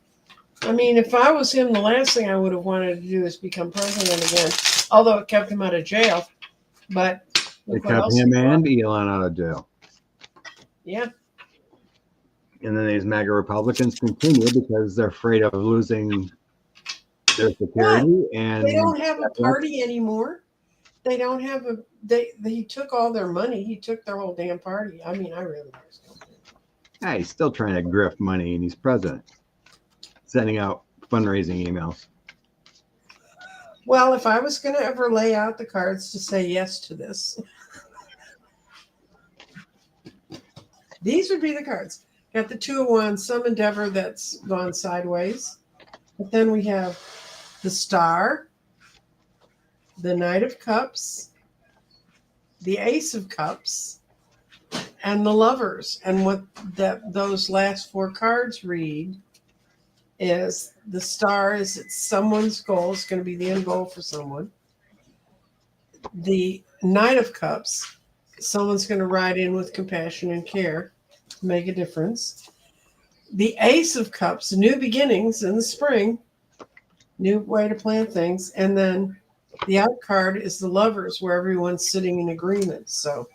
I mean, if I was him, the last thing I would have wanted to do is become president again. Although it kept him out of jail, but
it kept him and Elon out of jail.
Yeah.
And then these MAGA Republicans continue because they're afraid of losing their security.
What?
And
they don't have a party anymore. They don't have he took all their money. He took their whole damn party. I mean, I really understand.
Yeah, he's still trying to grift money and he's president. Sending out fundraising emails.
Well, if I was going to ever lay out the cards to say yes to this, these would be the cards. Got the Two of Wands, some endeavor that's gone sideways. But then we have the Star, the Knight of Cups, the Ace of Cups, and the Lovers. And what those last four cards read is the Star is it's someone's goal. It's going to be the end goal for someone. The Knight of Cups, someone's going to ride in with compassion and care to make a difference. The Ace of Cups, new beginnings in the spring, new way to plan things. And then the out card is the Lovers, where everyone's sitting in agreement. So.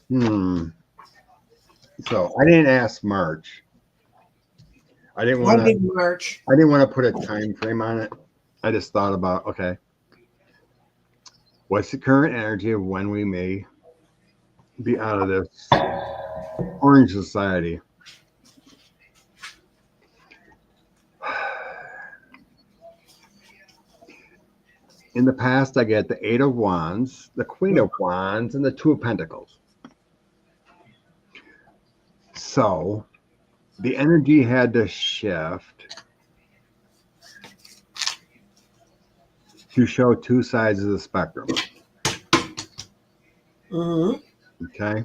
So I didn't ask March. I didn't want to put a time frame on it. I just thought about, okay, what's the current energy of when we may be out of this orange society? In the past, I get the Eight of Wands, the Queen of Wands, and the Two of Pentacles. So the energy had to shift to show two sides of the spectrum. Okay.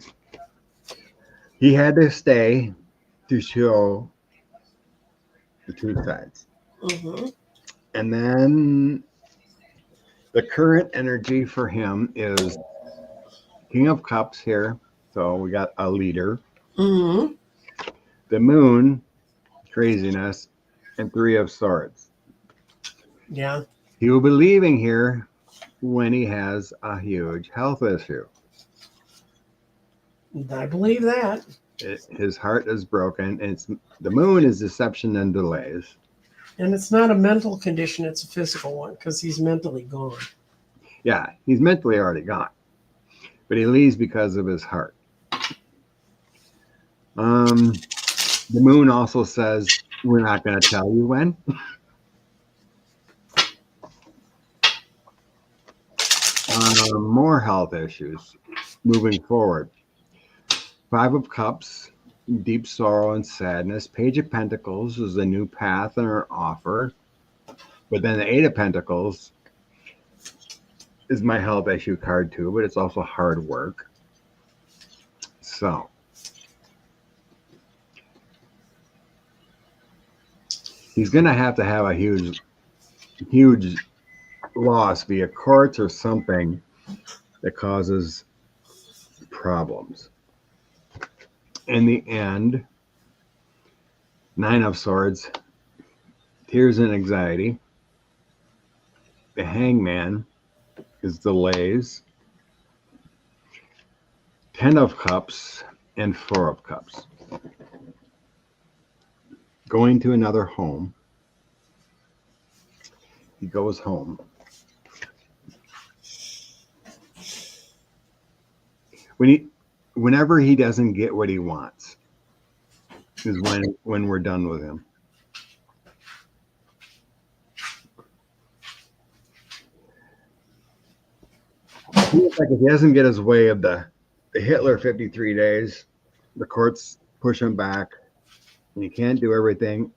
He had to stay to show the two sides. And then the current energy for him is King of Cups here. So we got a leader. The Moon, craziness, and Three of Swords.
Yeah.
He will be leaving here when he has a huge health issue.
I believe that.
His heart is broken. And the Moon is deception and delays.
And it's not a mental condition, it's a physical one because he's mentally gone.
Yeah, he's mentally already gone. But he leaves because of his heart. The moon also says, we're not going to tell you when. More health issues moving forward. Five of Cups, deep sorrow and sadness. Page of Pentacles is a new path and an offer. But then the Eight of Pentacles is my health issue card too, but it's also hard work. So he's going to have a huge loss via courts or something that causes problems. In the end, Nine of Swords, tears and anxiety. The Hangman is delays. 10 of Cups and 4 of Cups. Going to another home. He goes home. Whenever he doesn't get what he wants is when we're done with him. Like if he doesn't get his way of the Hitler 53 days, the courts push him back, and he can't do everything.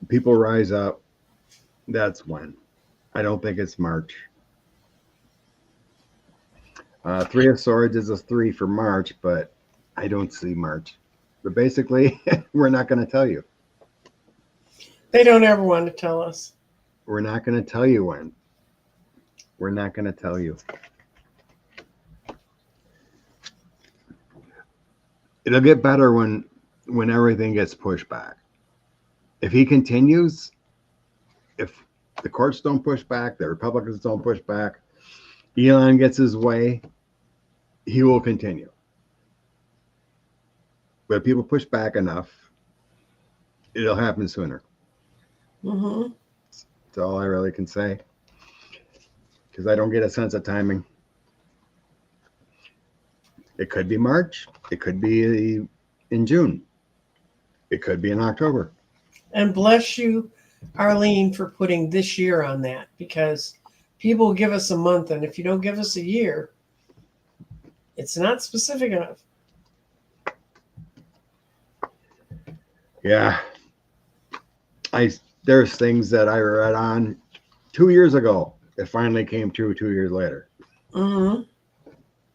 People rise up. That's when. I don't think it's March. Three of Swords is a 3 for March, but I don't see March. But basically, we're not going to tell you.
They don't ever want to tell us.
We're not going to tell you when. We're not going to tell you. It'll get better when everything gets pushed back. If he continues, if the courts don't push back, the Republicans don't push back, Elon gets his way, he will continue. But if people push back enough, it'll happen sooner.
Mm-hmm.
That's all I really can say. Because I don't get a sense of timing. It could be March. It could be in June. It could be in October.
And bless you, Arlene, for putting this year on that, because people will give us a month, and if you don't give us a year, it's not specific enough.
Yeah. There's things that I read on 2 years ago that finally came true 2 years later.
Mm-hmm.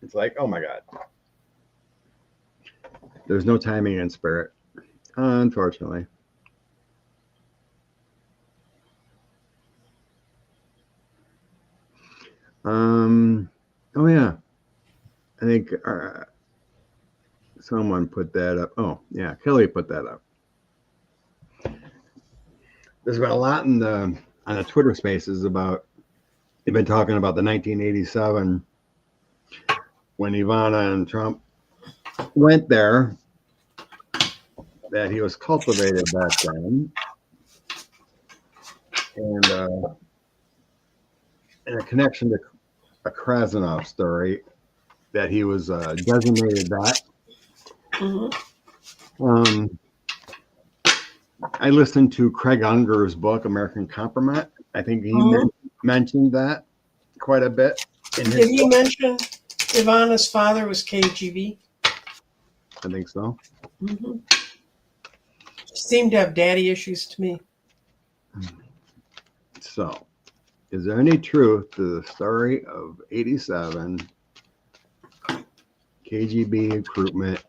It's like, oh my God. There's no timing in spirit, unfortunately. Oh yeah. I think someone put that up. Oh yeah, Kelly put that up. There's been a lot on the Twitter Spaces about. They've been talking about the 1987 when Ivana and Trump went there. That he was cultivated back then, and in a connection to a Krasnov story, that he was designated that.
Mm-hmm.
I listened to Craig Unger's book, American Compromise. I think he mentioned that quite a bit.
Did he mention Ivana's father was KGB?
I think so.
Mm-hmm. Seemed to have daddy issues to me.
So, is there any truth to the story of 87 KGB recruitment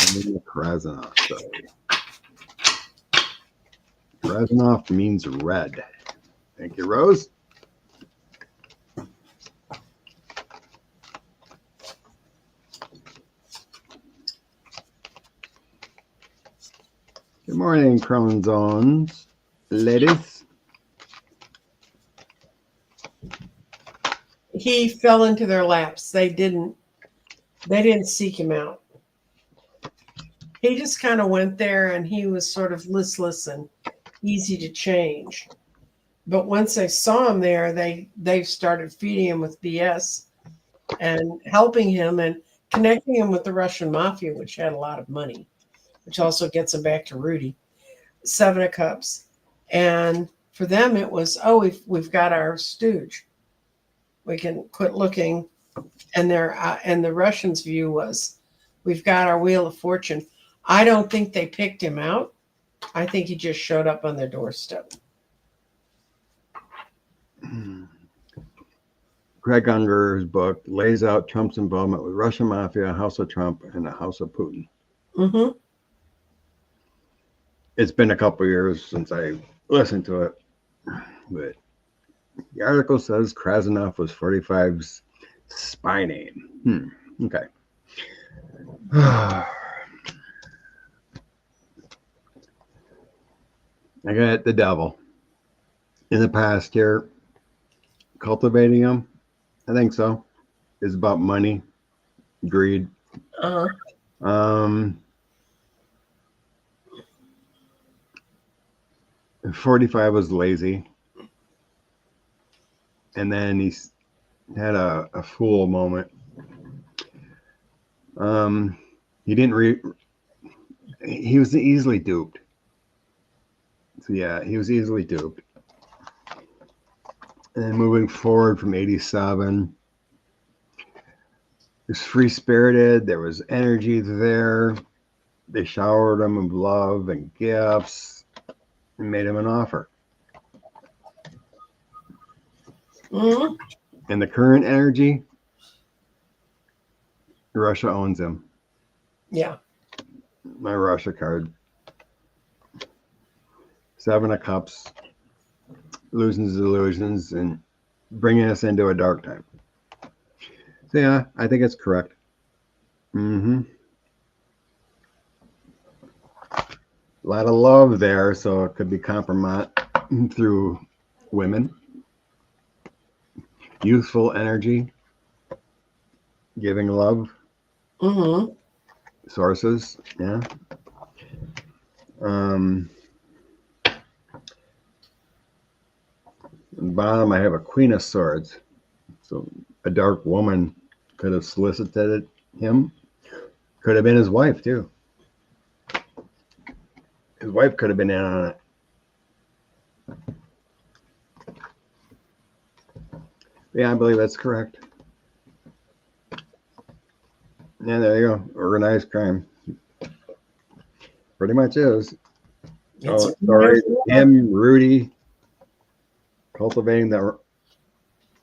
and the Krasnov story? Krasnov means red. Thank you, Rose. Good morning, Crown Zones, ladies.
He fell into their laps. They didn't seek him out. He just kind of went there, and he was sort of listless and easy to change. But once they saw him there, they started feeding him with BS and helping him and connecting him with the Russian mafia, which had a lot of money, which also gets him back to Rudy. Seven of Cups. And for them, it was, oh, we've got our stooge. We can quit looking. And the Russians' view was, we've got our Wheel of Fortune. I don't think they picked him out. I think he just showed up on their doorstep.
Greg Unger's book lays out Trump's involvement with Russian mafia, House of Trump, and the House of Putin.
Mm-hmm.
It's been a couple of years since I listened to it, but the article says Krasnov was 45's spy name. Okay. I got the devil in the past here. Cultivating him, I think so, is about money, greed. 45 was lazy, and then he's had a fool moment. He didn't he was easily duped. So yeah, he was easily duped. And then moving forward from 87, he was free-spirited. There was energy there. They showered him with love and gifts and made him an offer.
Mm-hmm.
And the current energy, Russia owns him.
Yeah.
My Russia card. Seven of Cups, losing his illusions and bringing us into a dark time. So yeah, I think it's correct. A lot of love there, so it could be compromised through women. Youthful energy, giving love.
Mm-hmm.
Sources, yeah. On the bottom, I have a Queen of Swords. So a dark woman could have solicited him. Could have been his wife, too. His wife could have been in on it. Yeah, I believe that's correct. Yeah, there you go. Organized crime. Pretty much is. Oh, sorry. Him, Rudy, cultivating the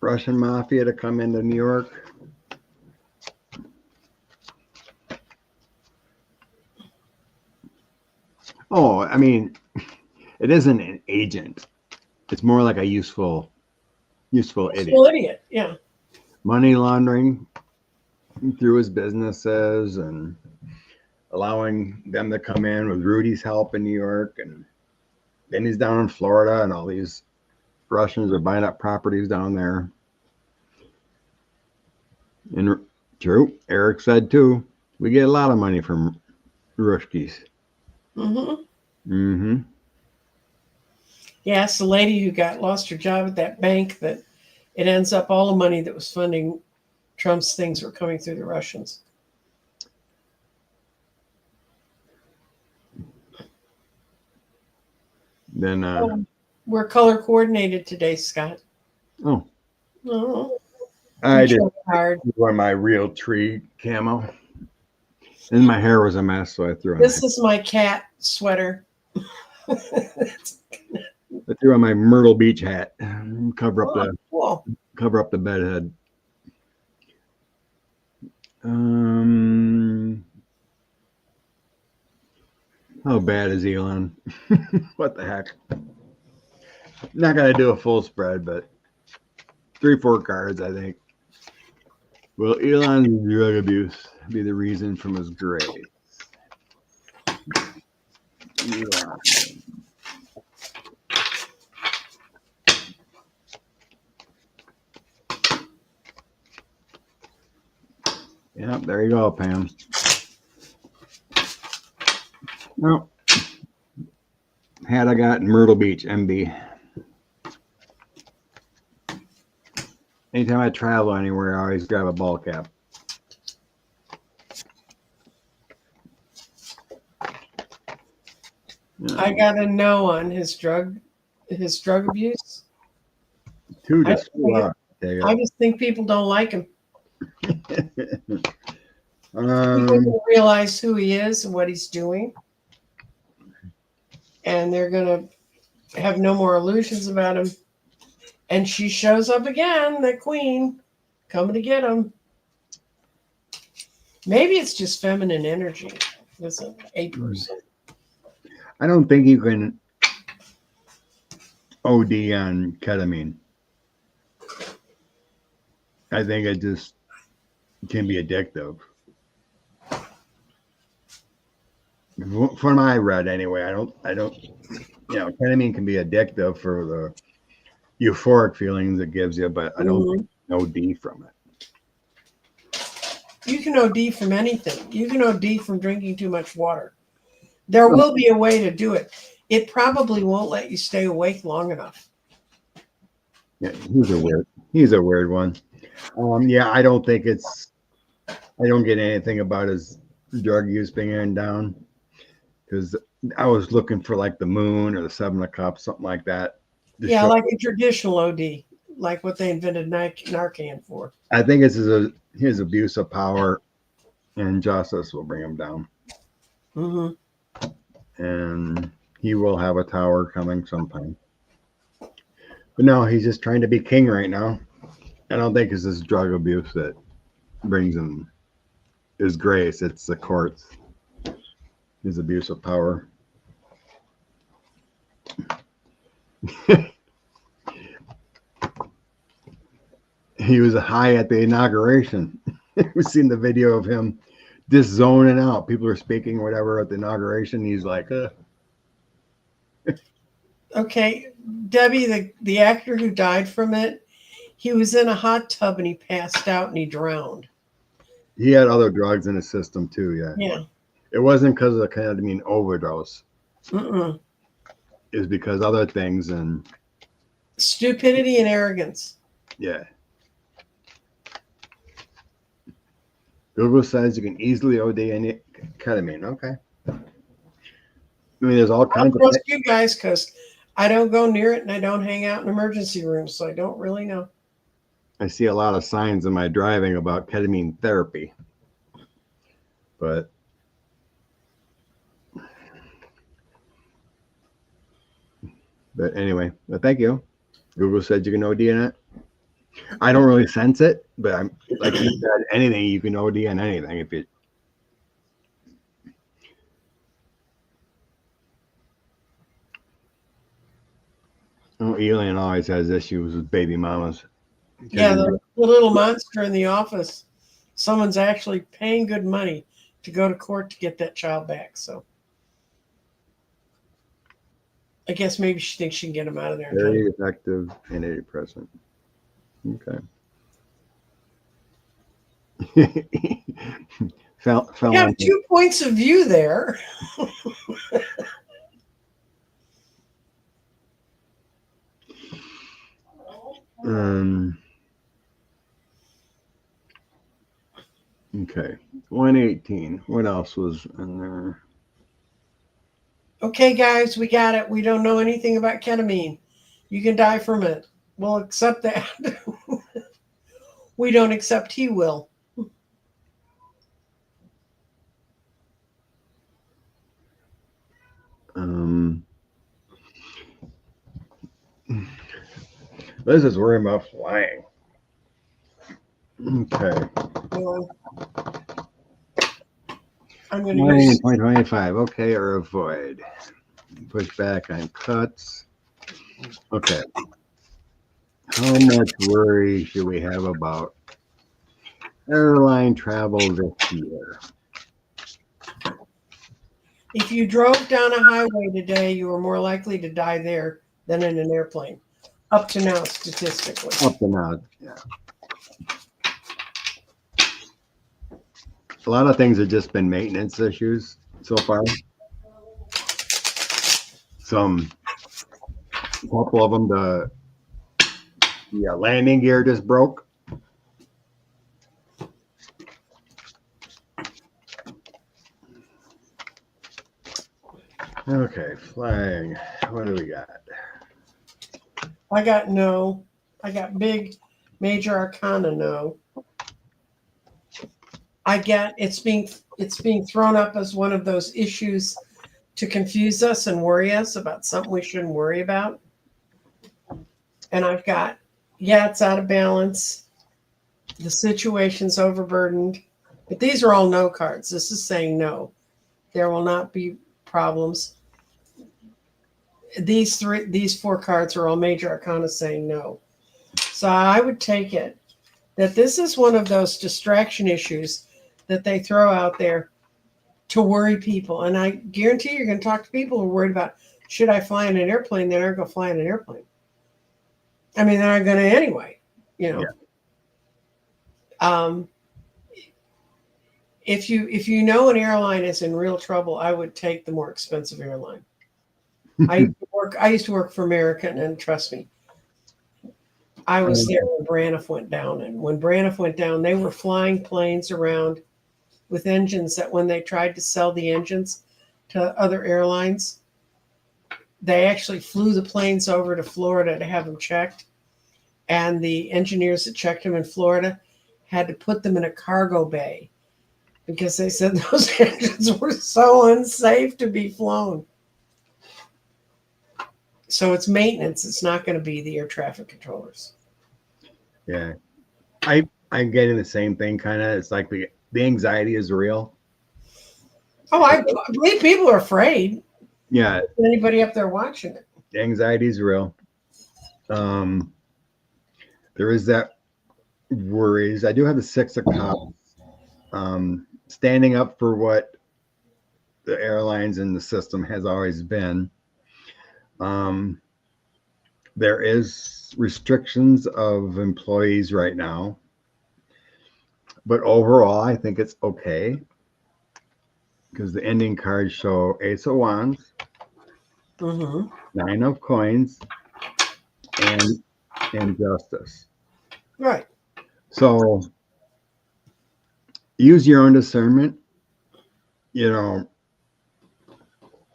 Russian mafia to come into New York. Oh, I mean, it isn't an agent. It's more like a useful idiot.
Yeah.
Money laundering through his businesses and allowing them to come in with Rudy's help in New York. And then he's down in Florida and all these Russians are buying up properties down there. And true, Eric said too, we get a lot of money from Ruskies.
Yeah, it's the lady who lost her job at that bank that it ends up all the money that was funding Trump's things were coming through the Russians.
Then
we're color coordinated today, Scott.
Oh.
Oh.
I did wear my real tree camo. And my hair was a mess, so I threw on
this is my cat sweater.
I threw on my Myrtle Beach hat. Cover up the bed head. How bad is Elon? What the heck? Not gonna do a full spread, but 3-4 cards, I think. Will Elon's drug abuse be the reason from his grave? Elon. Yep, there you go, Pam. Well, had I got Myrtle Beach, MB. Anytime I travel anywhere, I always grab a ball cap.
I got a no on his drug abuse. I just think people don't like him. People don't realize who he is and what he's doing, and they're gonna have no more illusions about him. And she shows up again, the queen, coming to get him. Maybe it's just feminine energy. Listen, a person.
I don't think you can OD on ketamine. I think it just can be addictive. From what I read anyway, I don't, ketamine can be addictive for the euphoric feelings it gives you, but I don't think OD from it.
You can OD from anything. You can OD from drinking too much water. There will be a way to do it. It probably won't let you stay awake long enough.
Yeah, he's a weird one. I don't think I don't get anything about his drug use being down, because I was looking for like the moon or the 7 of cups, something like that.
Yeah, like a traditional OD, like what they invented Narcan for.
I think it's his abuse of power and justice will bring him down.
Mm-hmm.
And he will have a tower coming sometime. But no, he's just trying to be king right now. I don't think it's his drug abuse that brings him his grace. It's the courts, his abuse of power. He was high at the inauguration. We've seen the video of him just zoning out. People are speaking or whatever at the inauguration. He's like,
Okay, Debbie, the actor who died from it, he was in a hot tub and he passed out and he drowned.
He had other drugs in his system too, yeah.
Yeah.
It wasn't because of the ketamine overdose.
Mm-mm.
It was because other things and
stupidity and arrogance.
Yeah. Google says you can easily OD any ketamine. Okay. I mean, there's all kinds
of. I trust you guys because I don't go near it and I don't hang out in emergency rooms, so I don't really know.
I see a lot of signs in my driving about ketamine therapy, but anyway, but thank you. Google said you can OD in it. I don't really sense it, but I'm like you said, anything you can OD on anything if you. Oh, Elon always has issues with baby mamas.
Yeah, the little monster in the office. Someone's actually paying good money to go to court to get that child back. So I guess maybe she thinks she can get him out of there.
Very effective antidepressant. Okay.
You have 2 points of view there.
Okay, 118. What else was in there?
Okay, guys, we got it. We don't know anything about ketamine. You can die from it. We'll accept that. We don't accept he will.
Liz is worrying about flying. Okay.
I'm going to use
2025. Okay, or avoid. Push back on cuts. Okay. How much worry should we have about airline travel this year?
If you drove down a highway today, you are more likely to die there than in an airplane. Up to now, statistically.
Up to now, yeah. A lot of things have just been maintenance issues so far. A couple of them, the landing gear just broke. Flag. What do we got?
I got no. I got big major arcana no. I get it's being thrown up as one of those issues to confuse us and worry us about something we shouldn't worry about. And I've got, yeah, it's out of balance. The situation's overburdened. But these are all no cards. This is saying no. There will not be problems. These four cards are all major arcana saying no. So I would take it that this is one of those distraction issues that they throw out there to worry people. And I guarantee you're going to talk to people who are worried about, should I fly in an airplane? They aren't going to fly in an airplane. I mean, they're not going to anyway, you know. Yeah. If you know an airline is in real trouble, I would take the more expensive airline. I used to work for American, and trust me, I was there when Braniff went down. And when Braniff went down, they were flying planes around with engines that when they tried to sell the engines to other airlines, they actually flew the planes over to Florida to have them checked. And the engineers that checked them in Florida had to put them in a cargo bay because they said those engines were so unsafe to be flown. So it's maintenance. It's not going to be the air traffic controllers.
Yeah. I'm getting the same thing kind of. It's like the anxiety is real.
Oh, I believe people are afraid.
Yeah.
Anybody up there watching it?
The anxiety is real. There is that worries. I do have the Six of Cups. Standing up for what the airlines and the system has always been. There is restrictions of employees right now, but overall, I think it's okay because the ending cards show Ace of Wands, Nine of Coins, and Justice.
Right.
So use your own discernment. You know,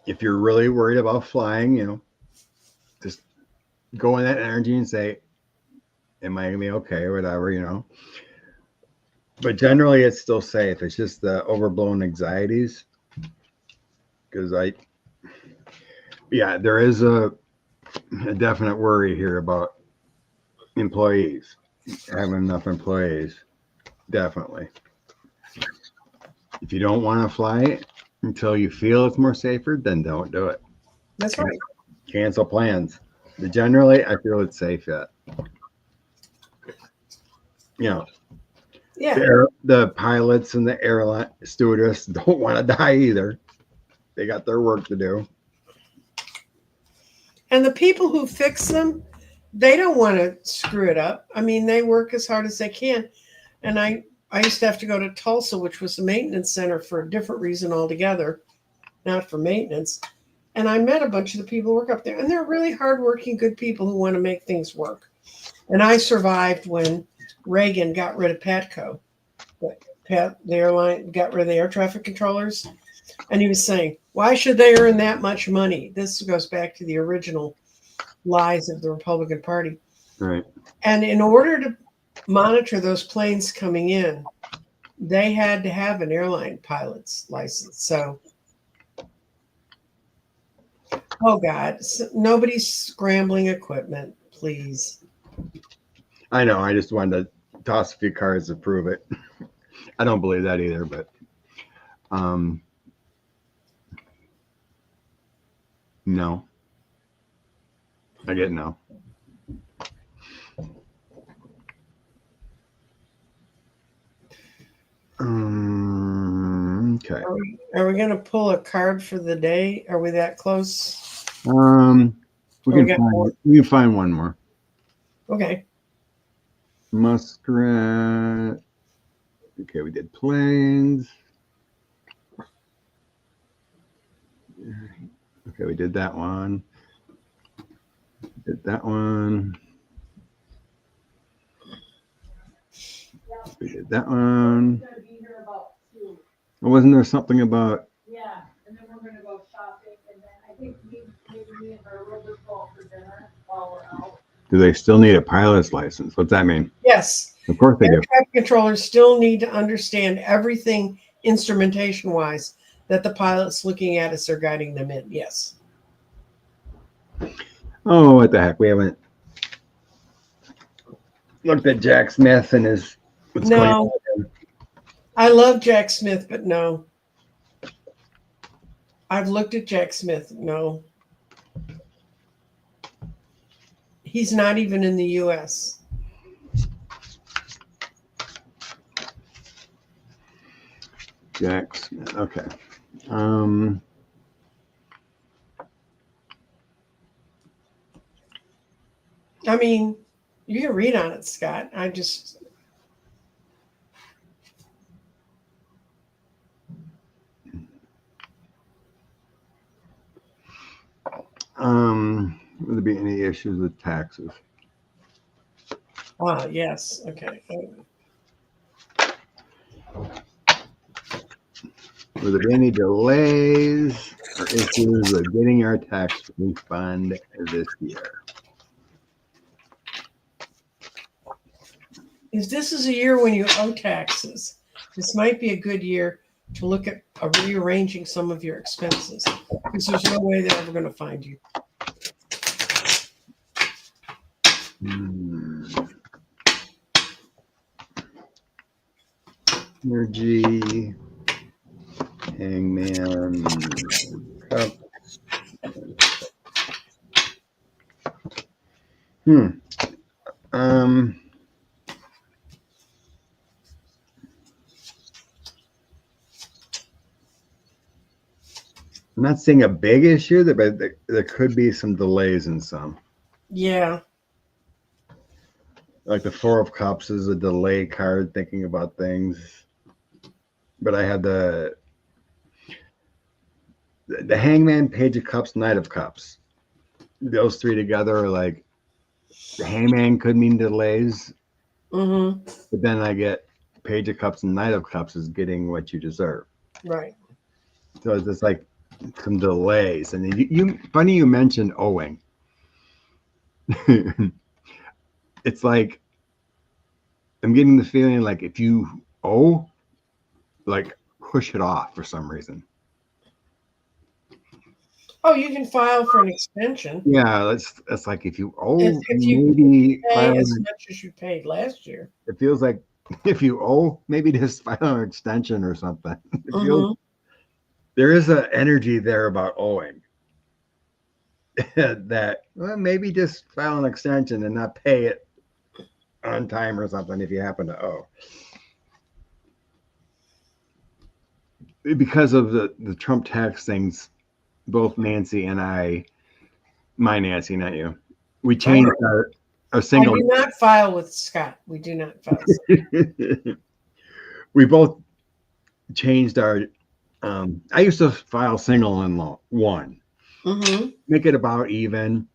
if you're really worried about flying, you know, just go in that energy and say, am I going to be okay or whatever, you know. But generally, it's still safe. It's just the overblown anxieties. Because there is a definite worry here about employees, having enough employees. Definitely. If you don't want to fly until you feel it's more safer, then don't do it.
That's right.
Cancel plans. But generally, I feel it's safe yet. You know, the pilots and the airline stewardess don't want to die either. They got their work to do.
And the people who fix them, they don't want to screw it up. I mean, they work as hard as they can. And I used to have to go to Tulsa, which was a maintenance center for a different reason altogether, not for maintenance. And I met a bunch of the people who work up there. And they're really hardworking, good people who want to make things work. And I survived when Reagan got rid of PATCO. The airline got rid of the air traffic controllers. And he was saying, why should they earn that much money? This goes back to the original lies of the Republican Party.
Right.
And in order to monitor those planes coming in, they had to have an airline pilot's license. So, oh God, nobody's scrambling equipment, please.
I know. I just wanted to toss a few cards to prove it. I don't believe that either, but no. I get no. Okay.
Are we going to pull a card for the day? Are we that close?
We can find one more.
Okay.
Muskrat. Okay, we did planes. Okay, we did that one. Did that one. We did that one. Wasn't there something about?
Yeah, and then we're going to go shopping, and then I think we
Do they still need a pilot's license? What's that mean?
Yes.
Of course they
Air
do.
traffic controllers still need to understand everything instrumentation-wise that the pilot's looking at as they're guiding them in. Yes.
Oh, what the heck? We haven't looked at Jack Smith and his what's going on
No,
with him.
I love Jack Smith, but no. I've looked at Jack Smith. No. He's not even in the U.S.
Jack Smith. Okay.
I mean, you can read on it, Scott. I just...
Would there be any issues with taxes?
Ah, yes. Okay.
Will there be any delays or issues with getting our tax refund this year?
If this is a year when you owe taxes, this might be a good year to look at rearranging some of your expenses, because there's no way they're ever going to find you.
Energy, Hangman, Cup. I'm not seeing a big issue, but there could be some delays in some.
Yeah.
Like the Four of Cups is a delay card, thinking about things. But I had the Hangman, Page of Cups, Knight of Cups. Those three together are like, the Hangman could mean delays.
Mm-hmm.
But then I get Page of Cups and Knight of Cups is getting what you deserve.
Right.
So it's just like some delays. And you funny you mentioned owing. It's like I'm getting the feeling like if you owe, like push it off for some reason.
Oh, you can file for an extension.
Yeah, that's like if you owe,
If you
maybe
pay as much as you paid last year.
it feels like if you owe, maybe just file an extension or something. It feels, there is an energy there about owing. That well, maybe just file an extension and not pay it on time or something if you happen to owe. Because of the Trump tax things, both Nancy and my Nancy, not you, we changed our single.
I do not file with Scott. We do not file.
We both changed our. I used to file single and one.
Mm-hmm.
Make it about even,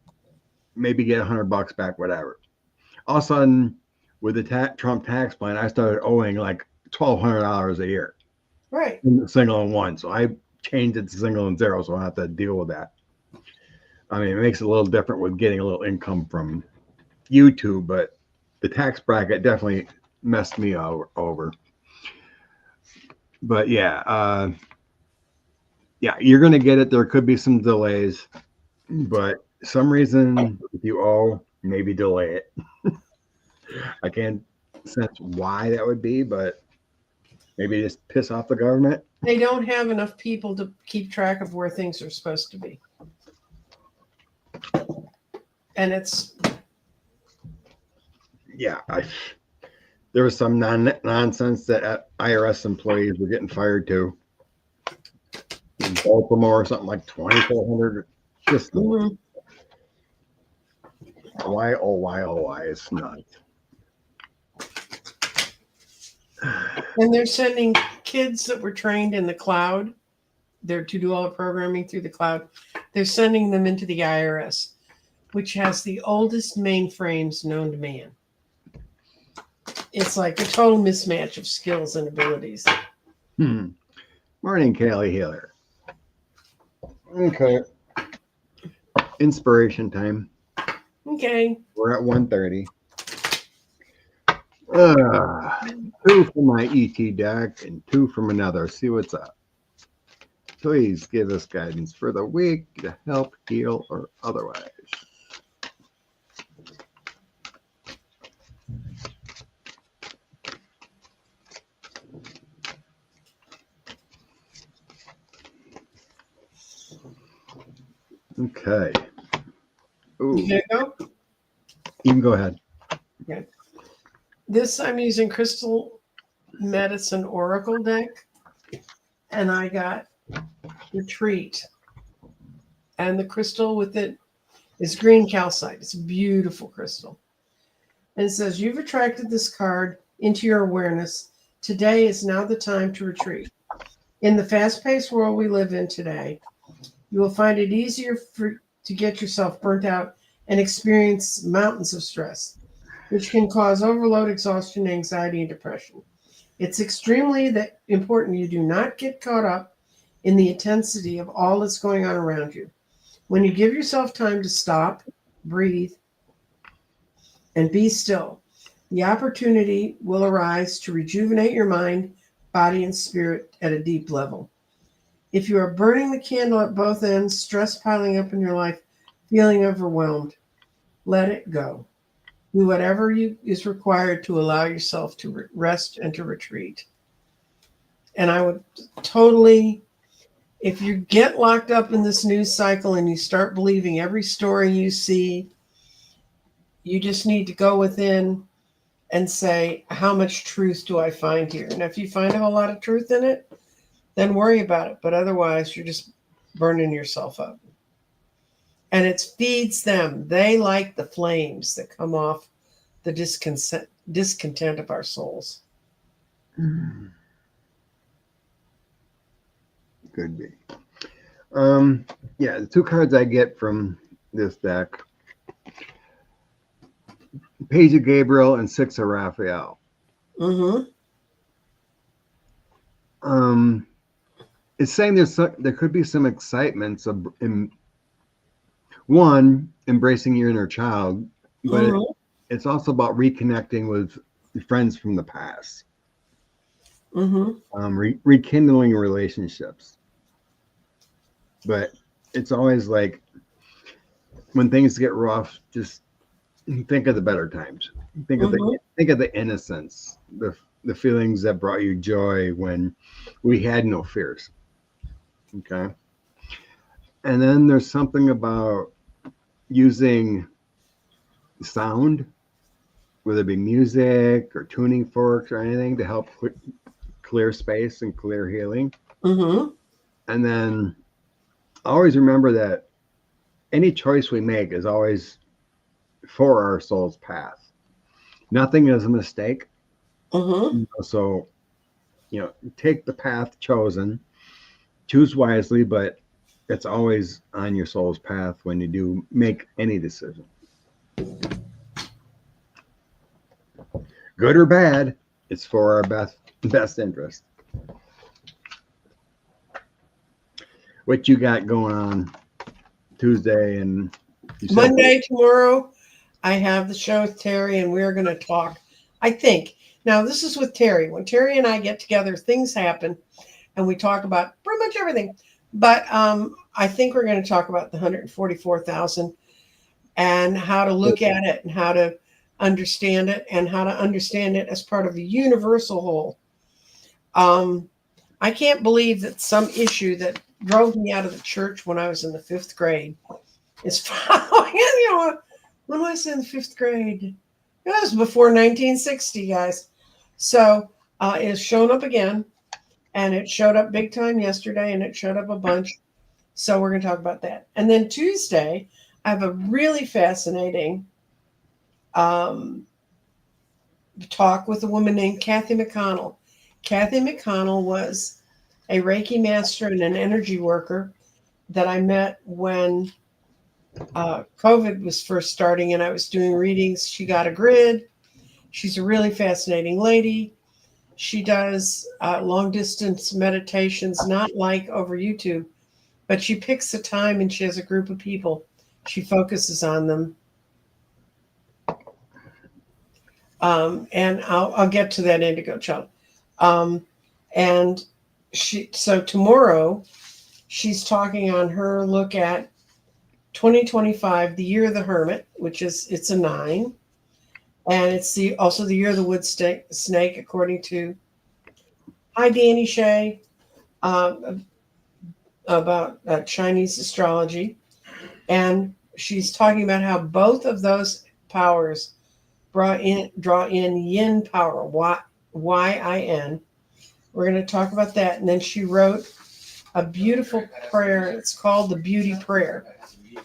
maybe get $100 back, whatever. All of a sudden, with the Trump tax plan, I started owing like $1,200 a year.
Right.
Single and one. So I changed it to single and zero, so I don't have to deal with that. I mean, it makes it a little different with getting a little income from YouTube, but the tax bracket definitely messed me over. But yeah, you're going to get it. There could be some delays, but some reason if you owe, maybe delay it. I can't sense why that would be, but maybe just piss off the government.
They don't have enough people to keep track of where things are supposed to be. And it's...
Yeah, there was some nonsense that IRS employees were getting fired too. In Baltimore or something like 2,400. Just why? Oh, why? It's not.
And they're sending kids that were trained in the cloud. They're to do all the programming through the cloud. They're sending them into the IRS, which has the oldest mainframes known to man. It's like a total mismatch of skills and abilities.
Morning, Callie Healer. Okay. Inspiration time.
Okay.
We're at 1:30. 2 from my ET deck and 2 from another. See what's up. Please give us guidance for the week to help, heal, or otherwise. Okay. Ooh.
You gonna go?
You can go ahead.
Okay. This I'm using Crystal Medicine Oracle deck, and I got Retreat. And the crystal with it is green calcite. It's a beautiful crystal. And it says, you've attracted this card into your awareness. Today is now the time to retreat. In the fast-paced world we live in today, you will find it easier to get yourself burnt out and experience mountains of stress, which can cause overload, exhaustion, anxiety, and depression. It's extremely important you do not get caught up in the intensity of all that's going on around you. When you give yourself time to stop, breathe, and be still, the opportunity will arise to rejuvenate your mind, body, and spirit at a deep level. If you are burning the candle at both ends, stress piling up in your life, feeling overwhelmed, let it go. Do whatever is required to allow yourself to rest and to retreat. And I would totally, if you get locked up in this news cycle and you start believing every story you see, you just need to go within and say, how much truth do I find here? And if you find a whole lot of truth in it, then worry about it. But otherwise, you're just burning yourself up. And it feeds them. They like the flames that come off the discontent of our souls.
Could be. Yeah, the 2 cards I get from this deck, Page of Gabriel and 6 of Raphael.
Mm-hmm.
It's saying there could be some excitements in one, embracing your inner child, but it's also about reconnecting with friends from the past. Rekindling relationships. But it's always like when things get rough, just think of the better times. Think of the innocence, the feelings that brought you joy when we had no fears. Okay. And then there's something about using sound, whether it be music or tuning forks or anything, to help clear space and clear healing. And then always remember that any choice we make is always for our soul's path. Nothing is a mistake. So, take the path chosen, choose wisely, but it's always on your soul's path when you do make any decision. Good or bad, it's for our best interest. What you got going on Tuesday and
Monday, tomorrow, I have the show with Terry, and we're going to talk. I think now this is with Terry. When Terry and I get together, things happen, and we talk about pretty much everything. But I think we're going to talk about the 144,000 and how to look at it and how to understand it and how to understand it as part of a universal whole. I can't believe that some issue that drove me out of the church when I was in the 5th grade is following. When was I in the 5th grade? It was before 1960, guys. So it has shown up again, and it showed up big time yesterday, and it showed up a bunch. So we're going to talk about that. And then Tuesday, I have a really fascinating talk with a woman named Kathy McConnell. Kathy McConnell was a Reiki master and an energy worker that I met when COVID was first starting and I was doing readings. She got a grid. She's a really fascinating lady. She does long distance meditations, not like over YouTube, but she picks a time and she has a group of people. She focuses on them. And I'll get to that indigo child. And so tomorrow she's talking on her look at 2025, the year of the hermit, which is it's a 9, and it's also the year of the wood snake, according to hi Danny Shay, about Chinese astrology, and she's talking about how both of those powers draw in yin power, yin. We're going to talk about that, and then she wrote a beautiful prayer. It's called the Beauty Prayer,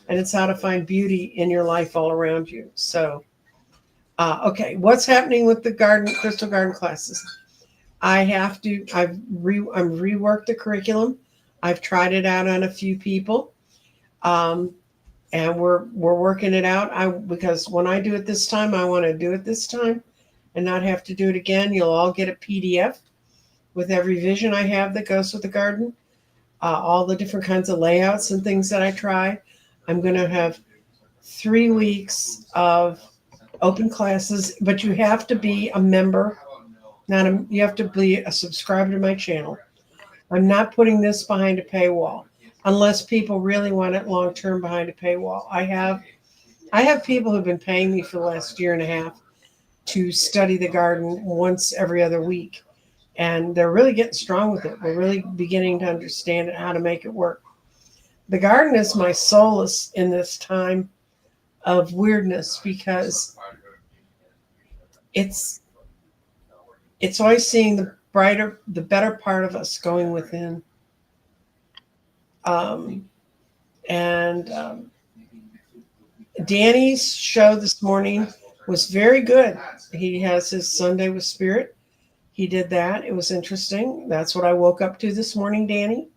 and it's how to find beauty in your life all around you. So, okay, what's happening with the crystal garden classes? I've reworked the curriculum. I've tried it out on a few people, and we're working it out. Because when I do it this time, I want to do it this time and not have to do it again. You'll all get a PDF with every vision I have that goes with the garden, all the different kinds of layouts and things that I try. I'm going to have 3 weeks of open classes, but you have to be a member. You have to be a subscriber to my channel. I'm not putting this behind a paywall unless people really want it long term behind a paywall. I have people who've been paying me for the last year and a half to study the garden once every other week, and they're really getting strong with it. They're really beginning to understand it, how to make it work. The garden is my solace in this time of weirdness, because it's always seeing the better part of us going within. Danny's show this morning was very good. He has his Sunday with Spirit. He did that. It was interesting. That's what I woke up to this morning, Danny.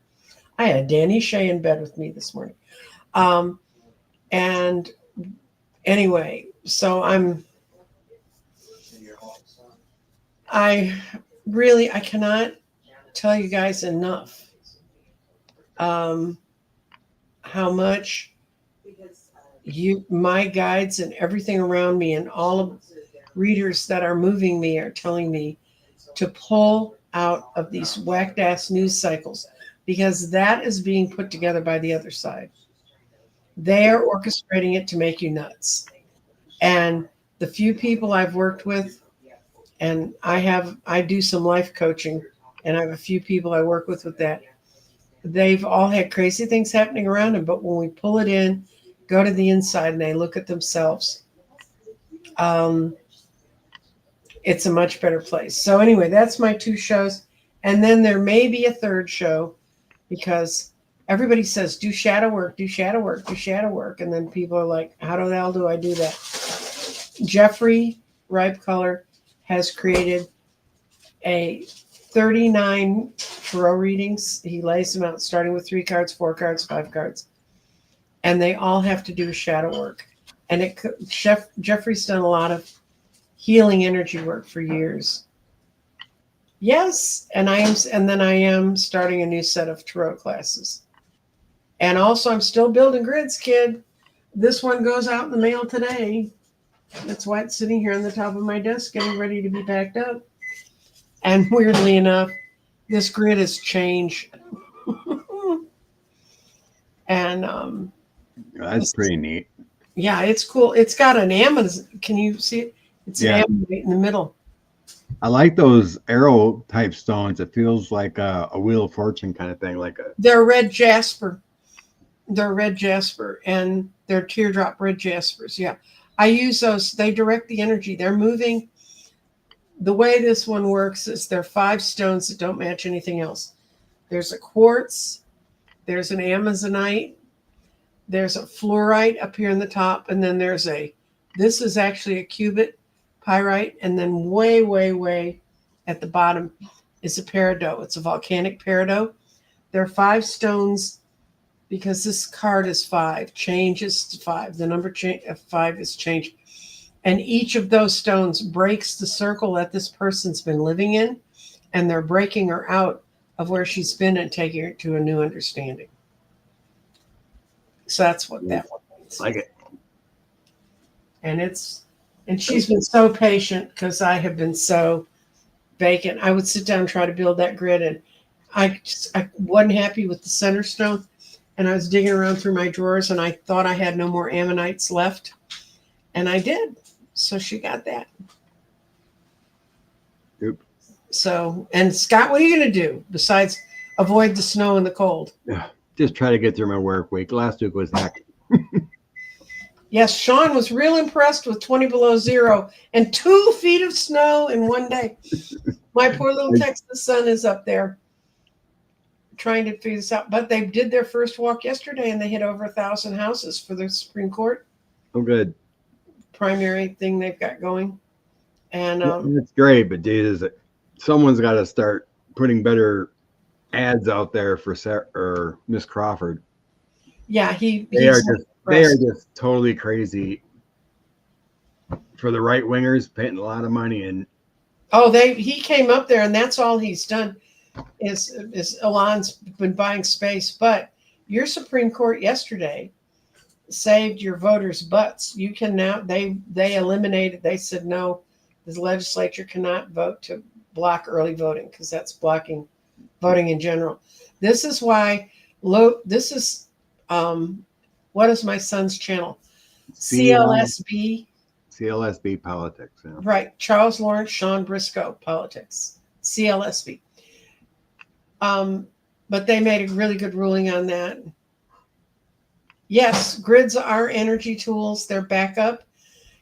I had Danny Shay in bed with me this morning. And anyway, so I cannot tell you guys enough how much my guides and everything around me and all of readers that are moving me are telling me to pull out of these whacked ass news cycles, because that is being put together by the other side. They are orchestrating it to make you nuts. And the few people I've worked with, and I do some life coaching, and I have a few people I work with that. They've all had crazy things happening around them, but when we pull it in, go to the inside, and they look at themselves, it's a much better place. So anyway, that's my 2 shows. And then there may be a 3rd show, because everybody says, do shadow work, do shadow work, do shadow work. And then people are like, how the hell do I do that? Jeffrey Ripe Color has created a 39 tarot readings. He lays them out starting with 3 cards, 4 cards, 5 cards. And they all have to do with shadow work. And Jeffrey's done a lot of healing energy work for years. Yes, and I am starting a new set of tarot classes. And also I'm still building grids, kid. This one goes out in the mail today. That's why it's sitting here on the top of my desk getting ready to be packed up. And weirdly enough, this grid has changed. And
that's pretty neat.
Yeah, it's cool. It's got an Amazon. Can you see it? It's an Amazon right in the middle.
I like those arrow type stones. It feels like a Wheel of Fortune kind of thing.
They're red jasper. And they're teardrop red jaspers. Yeah, I use those. They direct the energy. They're moving. The way this one works is there are 5 stones that don't match anything else. There's a quartz. There's an Amazonite. There's a fluorite up here in the top, and then this is actually a cubit pyrite, and then way, way, way at the bottom is a peridot. It's a volcanic peridot. There are 5 stones, because this card is 5, changes to 5. The number 5 is changed. And each of those stones breaks the circle that this person's been living in, and they're breaking her out of where she's been and taking her to a new understanding. So that's what that one means.
Like it.
And it's And she's been so patient because I have been so vacant. I would sit down and try to build that grid, and I wasn't happy with the center stone. And I was digging around through my drawers, and I thought I had no more ammonites left, and I did. So she got that.
Yep.
So, and Scott, what are you going to do besides avoid the snow and the cold?
Yeah, just try to get through my work week. Last week was heck.
Yes, Sean was real impressed with 20 below zero and 2 feet of snow in one day. My poor little Texas son is up there trying to figure this out. But they did their first walk yesterday, and they hit over 1,000 houses for the Supreme Court.
Oh, good.
Primary thing they've got going. And
it's great, but Jesus, someone's got to start putting better ads out there for Sarah or Miss Crawford.
Yeah,
they are just totally crazy for the right wingers, paying a lot of money. And
he came up there, and that's all he's done is Elon's been buying space. But your Supreme Court yesterday saved your voters' butts. You can now they eliminated. They said no, the legislature cannot vote to block early voting because that's blocking voting in general. This is why. This is what is my son's channel? CLSB.
CLSB politics. Yeah.
Right. Charles Lawrence, Sean Briscoe politics. CLSB. But they made a really good ruling on that. Yes, grids are energy tools. They're backup.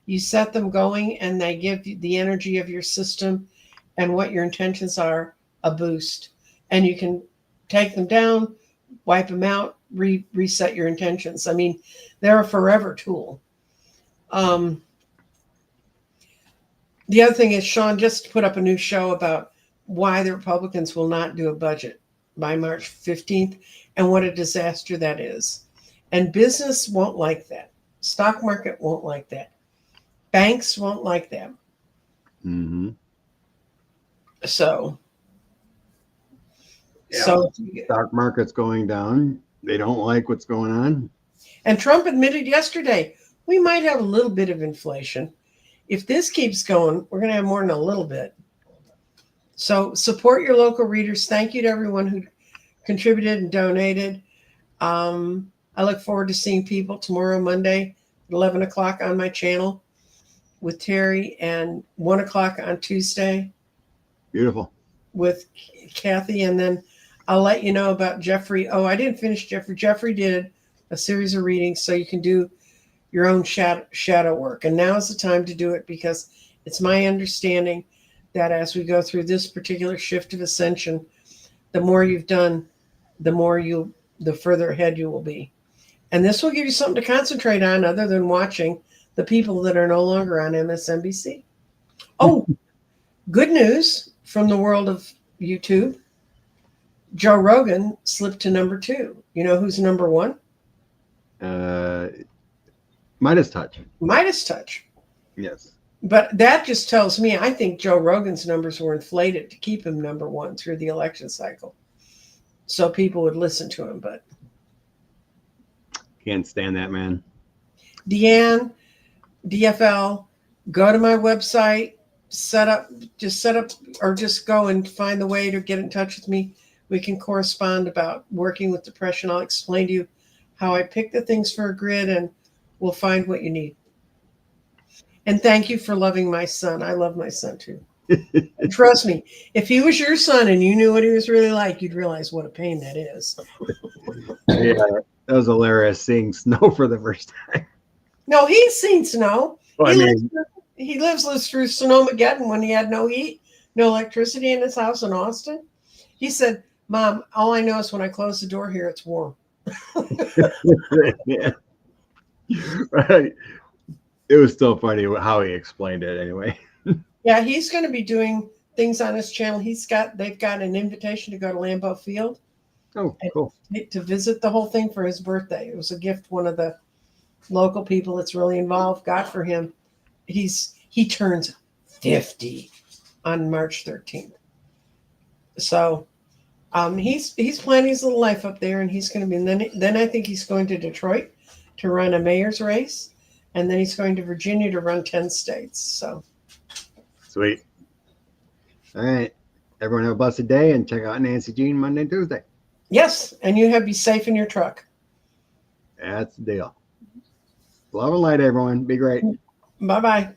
You set them going, and they give you the energy of your system and what your intentions are a boost. And you can take them down, wipe them out, reset your intentions. I mean, they're a forever tool. The other thing is Sean just put up a new show about why the Republicans will not do a budget by March 15th and what a disaster that is. And business won't like that. Stock market won't like that. Banks won't like that.
Mm-hmm.
So
stock market's going down. They don't like what's going on.
And Trump admitted yesterday, we might have a little bit of inflation. If this keeps going, we're going to have more than a little bit. So support your local readers. Thank you to everyone who contributed and donated. I look forward to seeing people tomorrow, Monday, at 11 o'clock on my channel with Terry, and 1 o'clock on Tuesday.
Beautiful.
With Kathy. And then I'll let you know about Jeffrey. Oh, I didn't finish Jeffrey. Jeffrey did a series of readings so you can do your own shadow work. And now is the time to do it, because it's my understanding that as we go through this particular shift of ascension, the more you've done, the further ahead you will be. And this will give you something to concentrate on other than watching the people that are no longer on MSNBC. Oh, good news from the world of YouTube. Joe Rogan slipped to number 2. You know who's number 1?
Midas Touch.
Midas Touch.
Yes.
But that just tells me I think Joe Rogan's numbers were inflated to keep him number 1 through the election cycle, so people would listen to him. But
can't stand that man.
Deanne, DFL, go to my website, set up, or just go and find the way to get in touch with me. We can correspond about working with depression. I'll explain to you how I pick the things for a grid, and we'll find what you need. And thank you for loving my son. I love my son too. Trust me, if he was your son and you knew what he was really like, you'd realize what a pain that is.
Yeah, that was hilarious seeing snow for the first time.
No, he's seen snow.
Well,
He lives through Snowmageddon when he had no heat, no electricity in his house in Austin. He said, "Mom, all I know is when I close the door here, it's warm."
Yeah. Right. It was still funny how he explained it anyway.
Yeah, he's going to be doing things on his channel. They've got an invitation to go to Lambeau Field.
Oh, cool.
To visit the whole thing for his birthday. It was a gift one of the local people that's really involved got for him. He turns 50 on March 13th. So he's planning his little life up there, and he's going to be. And then I think he's going to Detroit to run a mayor's race. and then he's going to Virginia to run 10 states. So
Sweet. All right. Everyone have a blessed day and check out Nancy Jean Monday and Tuesday.
yes, and you have be safe in your truck.
That's the deal. Love and light, everyone. Be great.
Bye-bye.